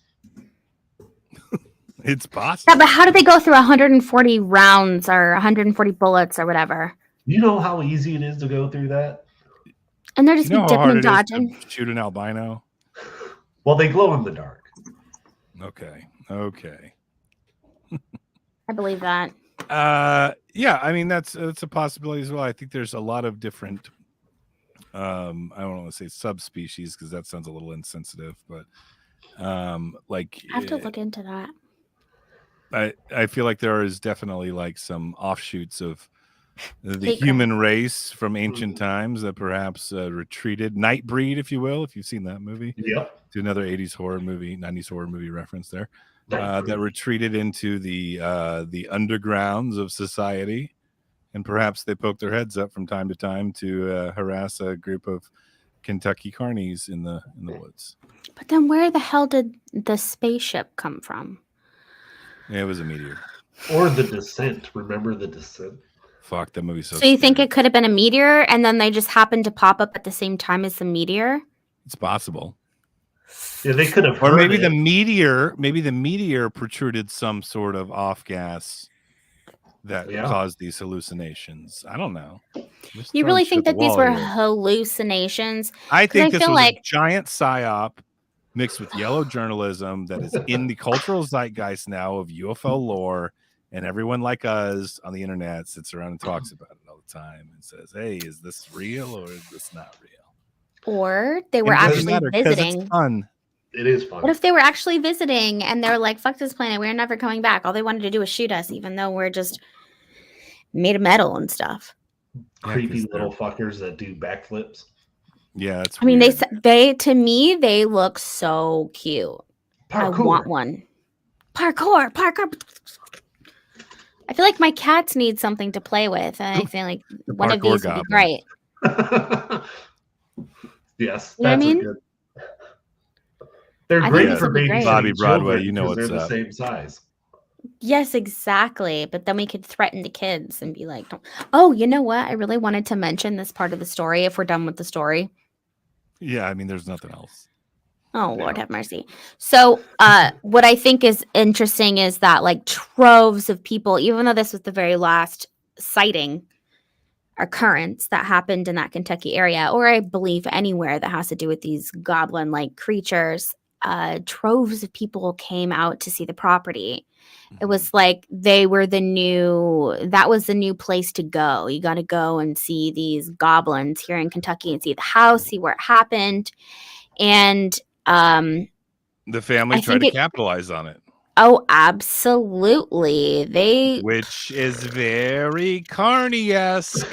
It's possible.
Yeah, but how did they go through 140 rounds or 140 bullets or whatever?
You know how easy it is to go through that?
And they're just
You know
be
how hard
dipping and
it is to
dodging.
shoot an albino?
Well, they glow in the dark.
Okay.
I believe that.
Yeah, I mean that's a possibility as well. I think there's a lot of different I don't want to say subspecies because that sounds a little insensitive, but like
I have to look into that.
I feel like there is definitely like some offshoots of the
Take
human race from ancient times that perhaps retreated, Nightbreed, if you will, if you've seen that movie.
Yep.
To another 80s horror movie, 90s horror movie reference there. That retreated into the undergrounds of society, and perhaps they poke their heads up from time to time to harass a group of Kentucky carnies in the woods.
But then where the hell did the spaceship come from?
Yeah, it was a meteor.
Or The Descent. Remember The Descent?
Fuck, that movie's so
So you think
scary.
it could have been a meteor and then they just happened to pop up at the same time as the meteor?
It's possible.
Yeah, they could have
Or
heard
maybe
it.
the meteor protruded some sort of off gas that caused these hallucinations. I don't know. Just
You
throwing
really
shit
think
at the
that these
wall
were
here.
hallucinations?
I think
I
this
feel
was
like-
a giant psyop mixed with yellow journalism that is in the cultural zeitgeist now of UFO lore, and everyone like us on the internet sits around and talks about it all the time and says, "Hey, is this real or is this not real?"
Or they were
It doesn't
actually
matter 'cause
visiting.
It's fun.
It is fun.
What if they were actually visiting and they're like, fuck this planet, we're never coming back. All they wanted to do was shoot us, even though we're just made of metal and stuff.
Creepy
'cause
little fuckers that do backflips.
Yeah, that's.
I mean,
weird.
they to me, they look so cute. I
Parkour.
want one. Parkour. I feel like my cats need something to play with, and I feel like
The
one of
parkour
these would be
goblin.
great.
Yes,
You know what I
that's
mean?
a good. They're
I think
great
this
for
would be great.
Bobby
babysitting
Broadway,
children
you know
because they're
what's
the
up.
same size.
Yes, exactly. But then we could threaten the kids and be like, don't. Oh, you know what? I really wanted to mention this part of the story if we're done with the story.
Yeah, I mean, there's nothing else.
Oh, Lord
Yeah.
have mercy. So, what I think is interesting is that, like, troves of people, even though this was the very last sighting occurrence that happened in that Kentucky area, or I believe anywhere that has to do with these goblin-like creatures, troves of people came out to see the property. It was like that was the new place to go. You got to go and see these goblins here in Kentucky and see the house, see where it happened. And
The family
I
tried
think
to capitalize on it,
oh, absolutely.
which is very Carney-esque.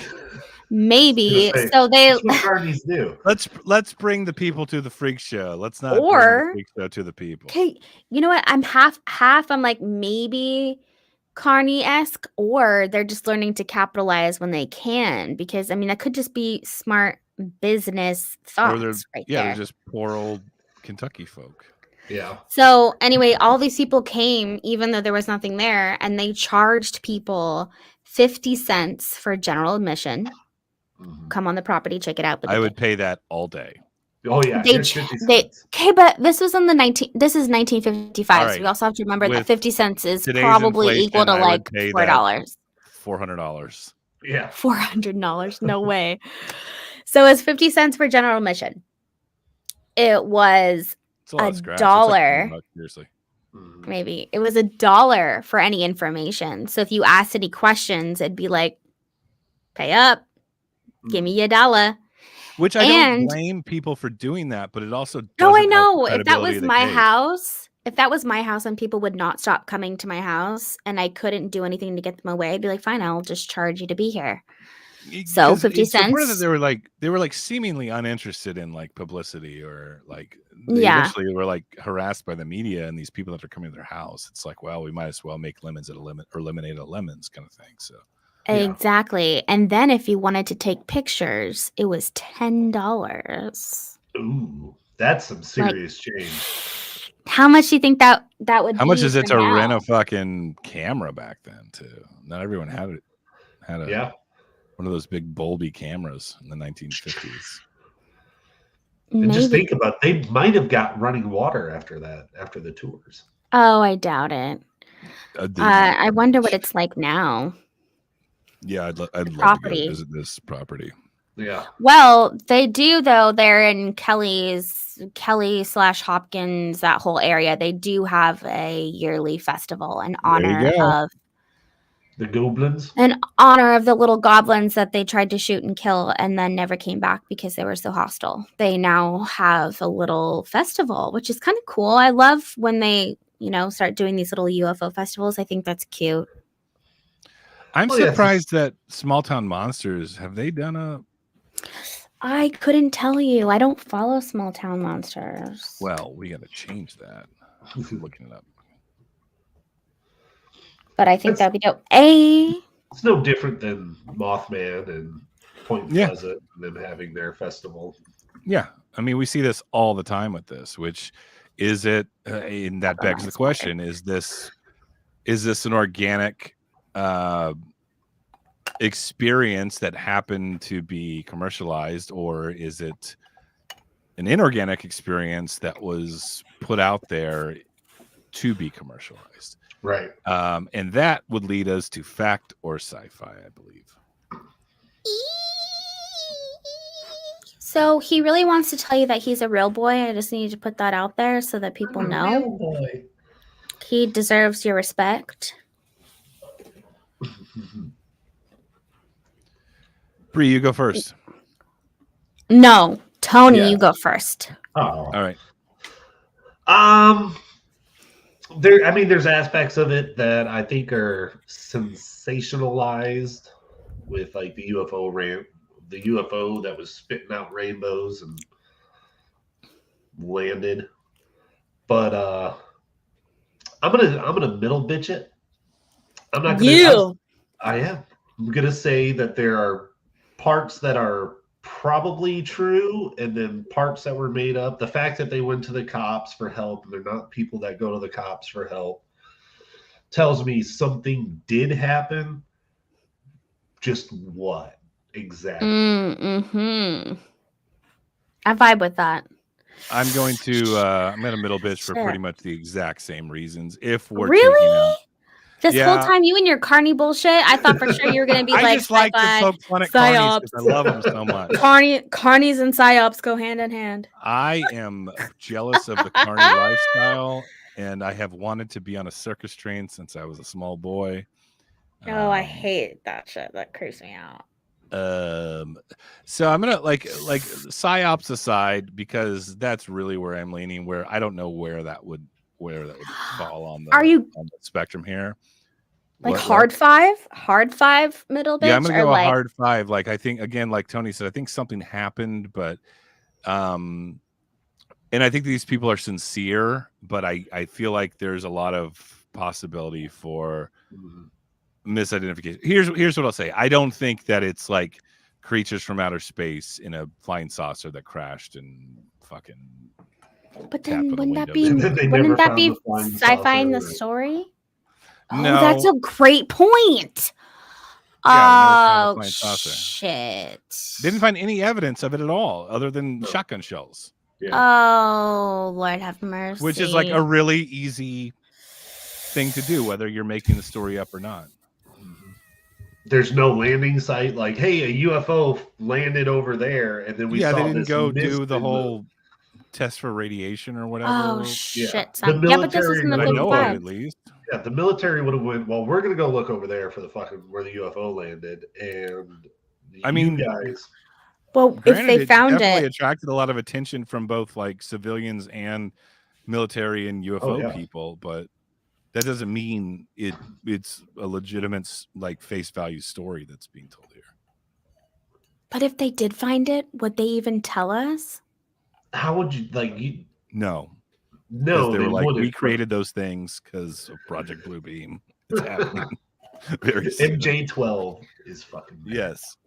Maybe.
Say,
So they,
that's what Carnies do.
Let's bring the people to the freak show. Let's not bring
Or-
the freak show to the people.
okay, you know what? I'm half. I'm like maybe Carney-esque, or they're just learning to capitalize when they can. Because I mean, that could just be smart business
Or they're
thoughts right
they're
there.
just poor old Kentucky folk.
Yeah.
So anyway, all these people came, even though there was nothing there, and they charged people 50 cents for general admission.
Mhm.
Come on the property, check it out. But
I would pay that all day.
Oh yeah.
They
Here's
ch-
50
they-
cents.
okay, but this was this is 1955.
All
So we
right.
also have to remember that
With
50 cents is
today's
probably equal to
inflation, I would
like
pay
$4.
$400.
Yeah.
$400. No way. So it's 50 cents for general admission. It was
It's a lot
A
of scratch. That's like
dollar.
$20, seriously.
Mhm.
maybe it was $1 for any information. So if you asked any questions, it'd be like, pay up, give me $1.
Which I don't
And-
blame people for doing that, but it also
No, I
doesn't help the
know. If that
credibility
was
of the
my
case.
house, and people would not stop coming to my house and I couldn't do anything to get them away, I'd be like, fine, I'll just charge you to be here. So,
'Cause
50
it's the point that
cents.
they were like seemingly uninterested in like publicity, or like they
Yeah.
eventually were like harassed by the media and these people that are coming to their house. It's like, well, we might as well make lemons at a lemon or lemonade at lemons kind of thing. So
Yeah.
Exactly. And then if you wanted to take pictures, it was $10.
Ooh, that's some serious change.
How much do you think that would be?
how much is it
for
to
now?
rent a fucking camera back then too? Not everyone had it. Had a
Yeah.
one of those big bulby cameras in the 1950s.
And just
Maybe.
think about they might have got running water after the tours.
Oh, I doubt it. I wonder what it's like now.
Yeah, I'd love to go
property.
visit this property.
Yeah.
Well, they do though. They're in Kelly/Hopkins, that whole area. They do have a yearly festival in honor
go.
of
The Goblins.
the little goblins that they tried to shoot and kill and then never came back because they were so hostile. They now have a little festival, which is kind of cool. I love when they, start doing these little UFO festivals. I think that's cute.
I'm
Oh, yes.
surprised that Small Town Monsters, have they done a
I couldn't tell you. I don't follow Small Town Monsters.
well, we gotta change that. I'm looking it up.
But I think
That's-
that'd be dope.
It's no different than Mothman and Point
Yeah.
Pleasant and them having their festival.
Yeah. I mean, we see this all the time with this, which is it and that begs the question, is this an organic experience that happened to be commercialized, or is it an inorganic experience that was put out there to be commercialized?
Right.
And that would lead us to fact or sci-fi, I believe.
So he really wants to tell you that he's a real boy. I just need to put that out there so that people know.
Real boy.
He deserves your respect.
Bree, you go first.
No, Tony,
Yeah.
you go first.
Oh.
All right.
There's aspects of it that I think are sensationalized with like the UFO that was spitting out rainbows and landed. But I'm gonna middle bitch it. I'm not gonna
You.
I am. I'm gonna say that there are parts that are probably true, and then parts that were made up. The fact that they went to the cops for help, and they're not people that go to the cops for help, tells me something did happen. Just what exactly?
Mm-hmm. I vibe with that.
I'm going to I'm at a middle bitch for pretty much the exact same reasons. If we're
Really?
taking out,
This whole time, you and your carny bullshit, I thought for sure you were going to be
I just like to poke fun at carnies because I love them so much.
Carnies and psyops go hand in hand.
I am jealous of the carny lifestyle, and I have wanted to be on a circus train since I was a small boy.
Oh, I hate that shit. That creeps me out.
So I'm gonna like psyops aside, because that's really where I'm leaning. Where I don't know where that would fall on the on the spectrum here.
Like hard five middle bitch.
Yeah, I'm gonna go a hard 5. Like I think, again, like Tony said, I think something happened, but and I think these people are sincere, but I feel like there's a lot of possibility for misidentification. Here's what I'll say. I don't think that it's like creatures from outer space in a flying saucer that crashed and fucking.
But then wouldn't that be sci-fi in the story? Oh,
no,
that's a great point.
Yeah,
oh shit!
They didn't find any evidence of it at all, other than shotgun shells.
Yeah.
Oh, Lord have mercy.
Which is like a really easy thing to do, whether you're making the story up or not.
There's no landing site. Like, hey, a UFO landed over there, and then we saw
they didn't
this
go do the whole test for radiation or whatever.
Oh shit!
Yeah,
but this was in the 55.
At least.
Yeah, the military would have went, well, we're gonna go look over there for the fucking where the UFO landed, and you guys.
Well,
granted,
if they found
definitely
it,
attracted a lot of attention from both like civilians and military and UFO people, but that doesn't mean it's a legitimate like face value story that's being told here.
But if they did find it, would they even tell us?
How would you like you?
No,
they
were like, we created those things because of Project Bluebeam. It's happening very soon.
MJ12 is fucking bad.
Yes.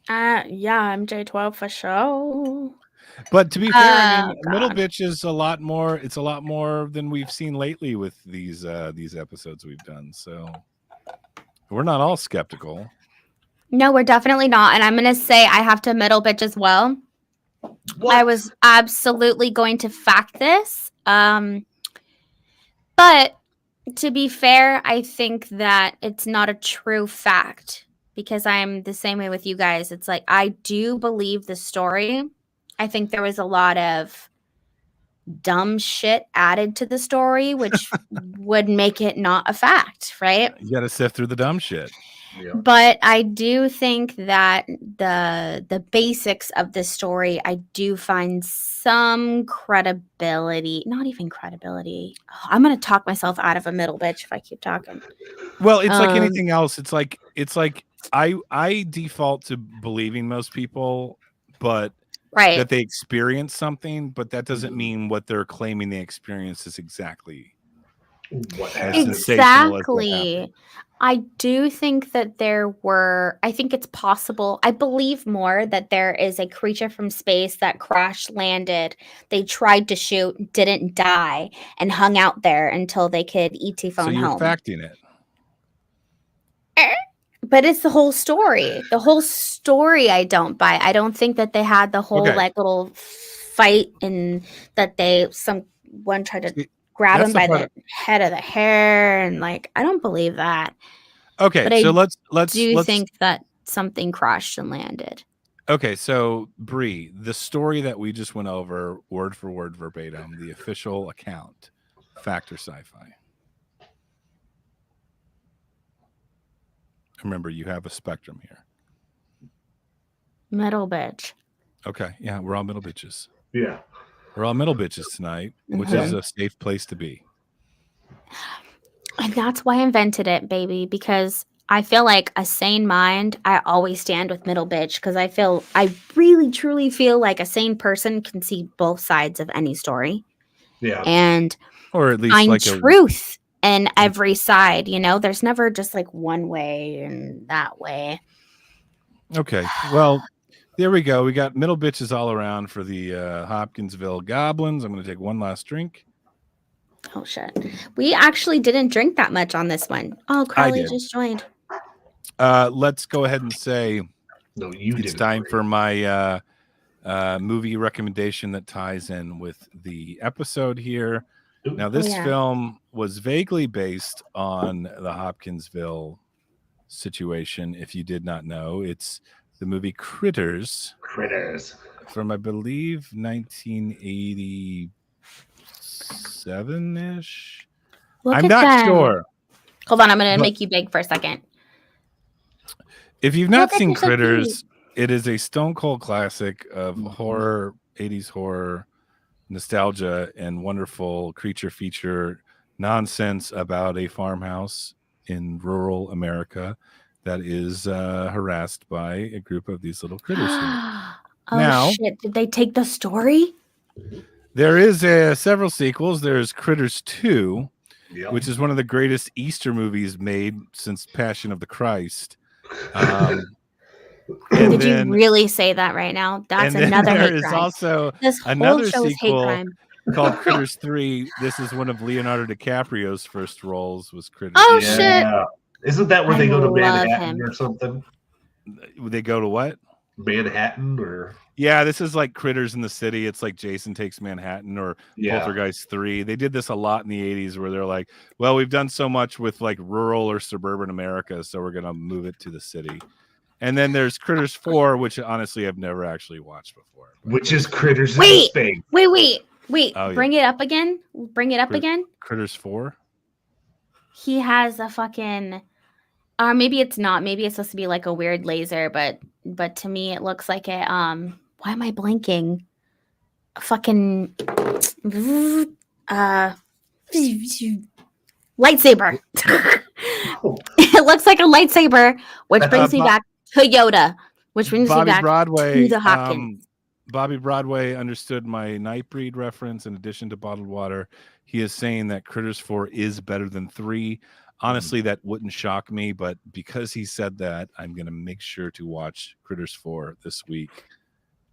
Yeah, MJ12 for sure.
But to be fair, I mean, Middle Bitch is a lot more. It's a lot more than we've seen lately with these episodes we've done. So we're not all skeptical.
No, we're definitely not. And I'm gonna say I have to Middle Bitch as well. What? I was absolutely going to fact this. But to be fair, I think that it's not a true fact because I'm the same way with you guys. It's like I do believe the story. I think there was a lot of dumb shit added to the story, which would make it not a fact, right?
You got to sift through the dumb shit.
Yeah.
But I do think that the basics of the story, I do find some credibility. Not even credibility. Oh, I'm gonna talk myself out of a middle bitch if I keep talking.
Well, it's like anything else. It's like I default to believing most people, but that they experience something, but that doesn't mean what they're claiming they experience is exactly
what
exactly. I do think that I think it's possible. I believe more that there is a creature from space that crash landed. They tried to shoot, didn't die, and hung out there until they could ET phone home.
So you're facting it.
But it's the whole story. The whole story I don't buy. I don't think that they had the whole like little fight and that someone tried to grab him by the head of the hair and like I don't believe that.
Okay,
but
so let's
think that something crashed and landed.
Okay, so Bree, the story that we just went over word for word verbatim, the official account, fact or sci-fi? Remember, you have a spectrum here.
Middle bitch.
Okay, yeah, we're all middle bitches.
Yeah.
We're all middle bitches tonight, which is a safe place to be.
And that's why I invented it, baby, because I feel like a sane mind, I always stand with middle bitch because I really, truly feel like a sane person can see both sides of any story.
Yeah.
And
or at least
find
like
truth in every side, there's never just like one way and that way.
Okay. Well, There we go. We got middle bitches all around for the Hopkinsville Goblins. I'm going to take one last drink.
Oh shit. We actually didn't drink that much on this one. Oh, Carly
did.
just joined.
Let's go ahead and say
No, you
it's
didn't.
time for my movie recommendation that ties in with the episode here.
Ooh.
Now, this
yeah.
film was vaguely based on the Hopkinsville situation. If you did not know, it's the movie Critters from, I believe, 1987-ish. I'm not sure.
Hold on, I'm going to make you big for a second.
If you've not seen Critters, it is a stone cold classic of horror, 80s horror, nostalgia, and wonderful creature feature nonsense about a farmhouse in rural America that is harassed by a group of these little critters.
Shit. Did they take the story?
There is several sequels. There's Critters 2, which is one of the greatest Easter movies made since Passion of the Christ.
Did you really say that right now? That's another hate crime. There is
also another sequel called Critters 3. This is one of Leonardo DiCaprio's first roles, was Critters.
Oh, shit.
Isn't that where they go to Manhattan or something?
They go to what?
Manhattan or...
Yeah, this is like Critters in the City. It's like Jason Takes Manhattan or Poltergeist 3. They did this a lot in the 80s where they're like, well, we've done so much with like rural or suburban America, so we're going to move it to the city. And then there's Critters 4, which honestly I've never actually watched before.
Which is Critters in Spain.
Wait. Oh, bring it up again. Again.
Critters 4?
He has a fucking... Or maybe it's not. Maybe it's supposed to be like a weird laser, but to me it looks like a why am I blanking? A fucking lightsaber. It looks like a lightsaber, which brings me back to Yoda, which brings me back to the Hopkins.
Bobby Broadway understood my Nightbreed reference in addition to Bottled Water. He is saying that Critters 4 is better than 3. Honestly, that wouldn't shock me, but because he said that, I'm going to make sure to watch Critters 4 this week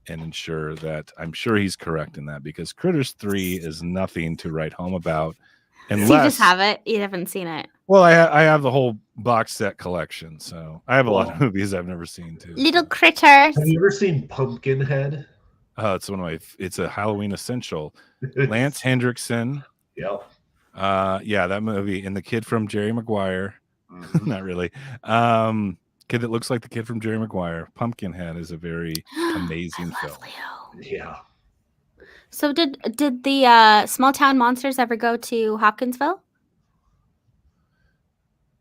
and ensure that I'm sure he's correct in that, because Critters 3 is nothing to write home about. Unless,
so you just have it? You haven't seen it?
Well, I have the whole box set collection, so I have a lot of movies I've never seen too.
Little critters.
Have you ever seen Pumpkinhead?
It's one of my. It's a Halloween essential. Lance Hendrickson.
Yeah.
That movie, and the kid from Jerry Maguire. Not really. Kid that looks like the kid from Jerry Maguire. Pumpkinhead is a very amazing film.
Leo.
Yeah.
So did the Small Town Monsters ever go to Hopkinsville?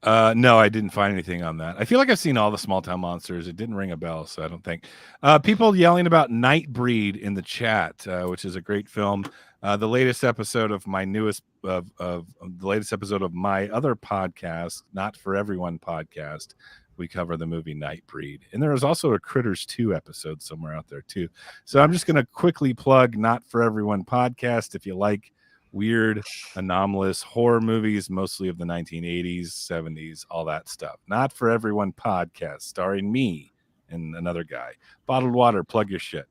No, I didn't find anything on that. I feel like I've seen all the Small Town Monsters. It didn't ring a bell, so I don't think. People yelling about Nightbreed in the chat, which is a great film. The latest episode of my other podcast, Not For Everyone podcast, we cover the movie Nightbreed. And there is also a Critters 2 episode somewhere out there too. So I'm just going to quickly plug Not For Everyone podcast. If you like weird, anomalous horror movies, mostly of the 1980s, 70s, all that stuff. Not For Everyone podcast, starring me and another guy. Bottled Water, plug your shit.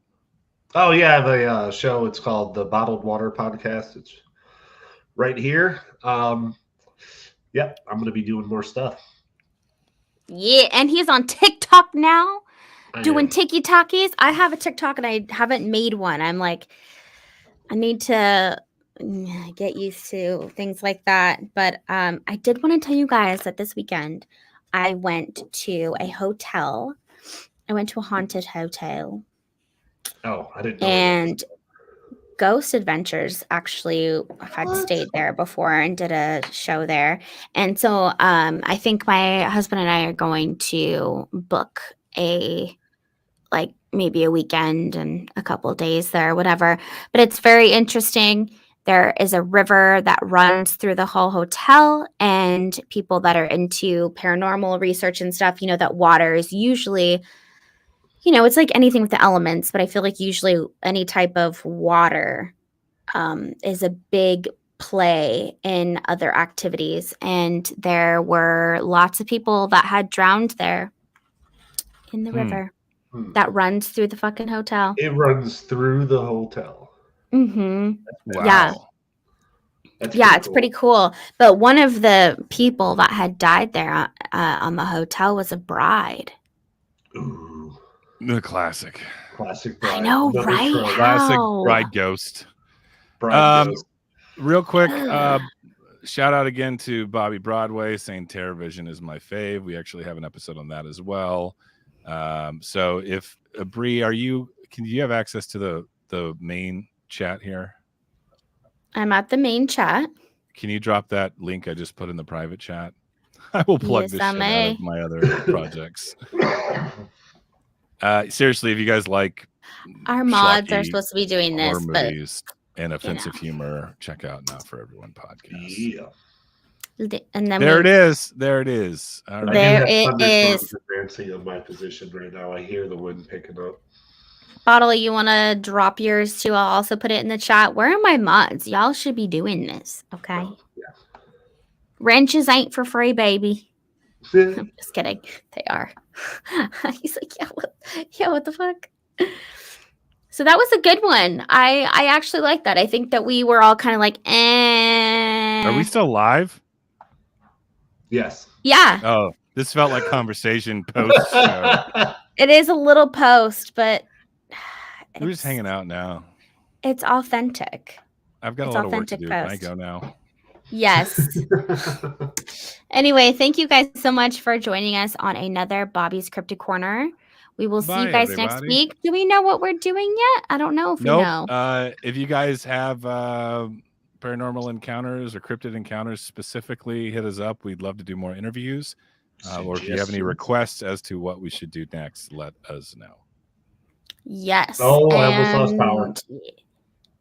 Oh, yeah, I have a show. It's called the Bottled Water Podcast. It's right here. I'm going to be doing more stuff.
Yeah, and he's on TikTok now, doing tiki-takis. I have a TikTok, and I haven't made one. I'm like, I need to get used to things like that. But I did want to tell you guys that this weekend, I went to a hotel. I went to a haunted hotel.
Oh, I didn't know.
And Ghost Adventures actually had stayed there before and did a show there. And so I think my husband and I are going to book maybe a weekend and a couple of days there, whatever. But it's very interesting. There is a river that runs through the whole hotel, and people that are into paranormal research and stuff, that water is usually... it's like anything with the elements, but I feel like usually any type of water is a big play in other activities. And there were lots of people that had drowned there in the river. that runs through the fucking hotel.
It runs through the hotel.
Mm-hmm.
Wow.
Yeah. It's pretty cool. But one of the people that had died there on the hotel was a bride.
Ooh,
The classic.
classic bride.
I know,
Another
right?
trope.
Classic
How?
bride ghost.
Bride ghost.
Real quick, shout out again to Bobby Broadway saying TerrorVision is my fave. We actually have an episode on that as well. So if Bree, do you have access to the main chat here?
I'm at the main chat.
Can you drop that link I just put in the private chat? I will plug
Yes,
this
I
shit
may.
out of my other projects. Seriously, if you guys like
Our mods are
schlocky
supposed to be doing
horror
this, but
movies and offensive humor, check out Not For Everyone podcast.
Yeah.
and then
There it is. There it is. All right.
There
I do have
it
thunderstorms
is.
advancing on my position right now. I hear the wind picking up.
Bottle, you want to drop yours too? I'll also put it in the chat. Where are my mods? Y'all should be doing this, okay?
Oh, yeah.
Wrenches ain't for free, baby. I'm just kidding. They are. He's like, what the fuck? So that was a good one. I actually like that. I think that we were all kind of like,
Are we still live?
Yes.
Yeah.
Oh, this felt like conversation post show.
It is a little post, but
We're just hanging out now.
It's authentic.
I've got
It's
a lot of work to
authentic
do. Can I
post.
go now?
Yes. Anyway, thank you guys so much for joining us on another Bobby's Cryptid Corner. We will see
Bye,
you guys next
everybody.
week. Do we know what we're doing yet? I don't know if we know.
If you guys have paranormal encounters or cryptid encounters specifically, hit us up. We'd love to do more interviews. Or if you have any requests as to what we should do next, let us know.
Yes.
Oh, I almost lost power.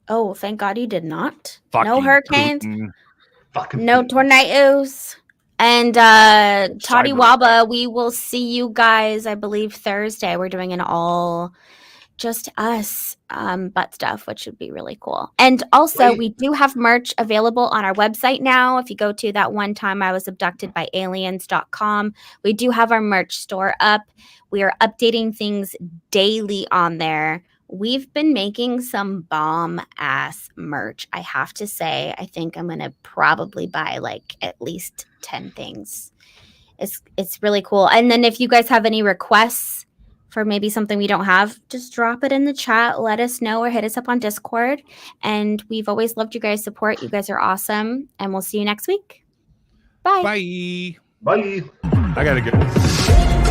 Oh, thank God you did not.
Fucking
no hurricanes.
Putin.
No tornadoes. And Toddy Waba, we will see you guys, I believe, Thursday. We're doing an all just us butt stuff, which would be really cool. And also, we do have merch available on our website now. If you go to that one time I was abducted by aliens.com, we do have our merch store up. We are updating things daily on there. We've been making some bomb ass merch. I have to say, I think I'm going to probably buy like at least 10 things. It's really cool. And then if you guys have any requests for maybe something we don't have, just drop it in the chat. Let us know or hit us up on Discord. And we've always loved you guys' support. You guys are awesome. And we'll see you next week. Bye.
Bye.
Bye.
I got to go.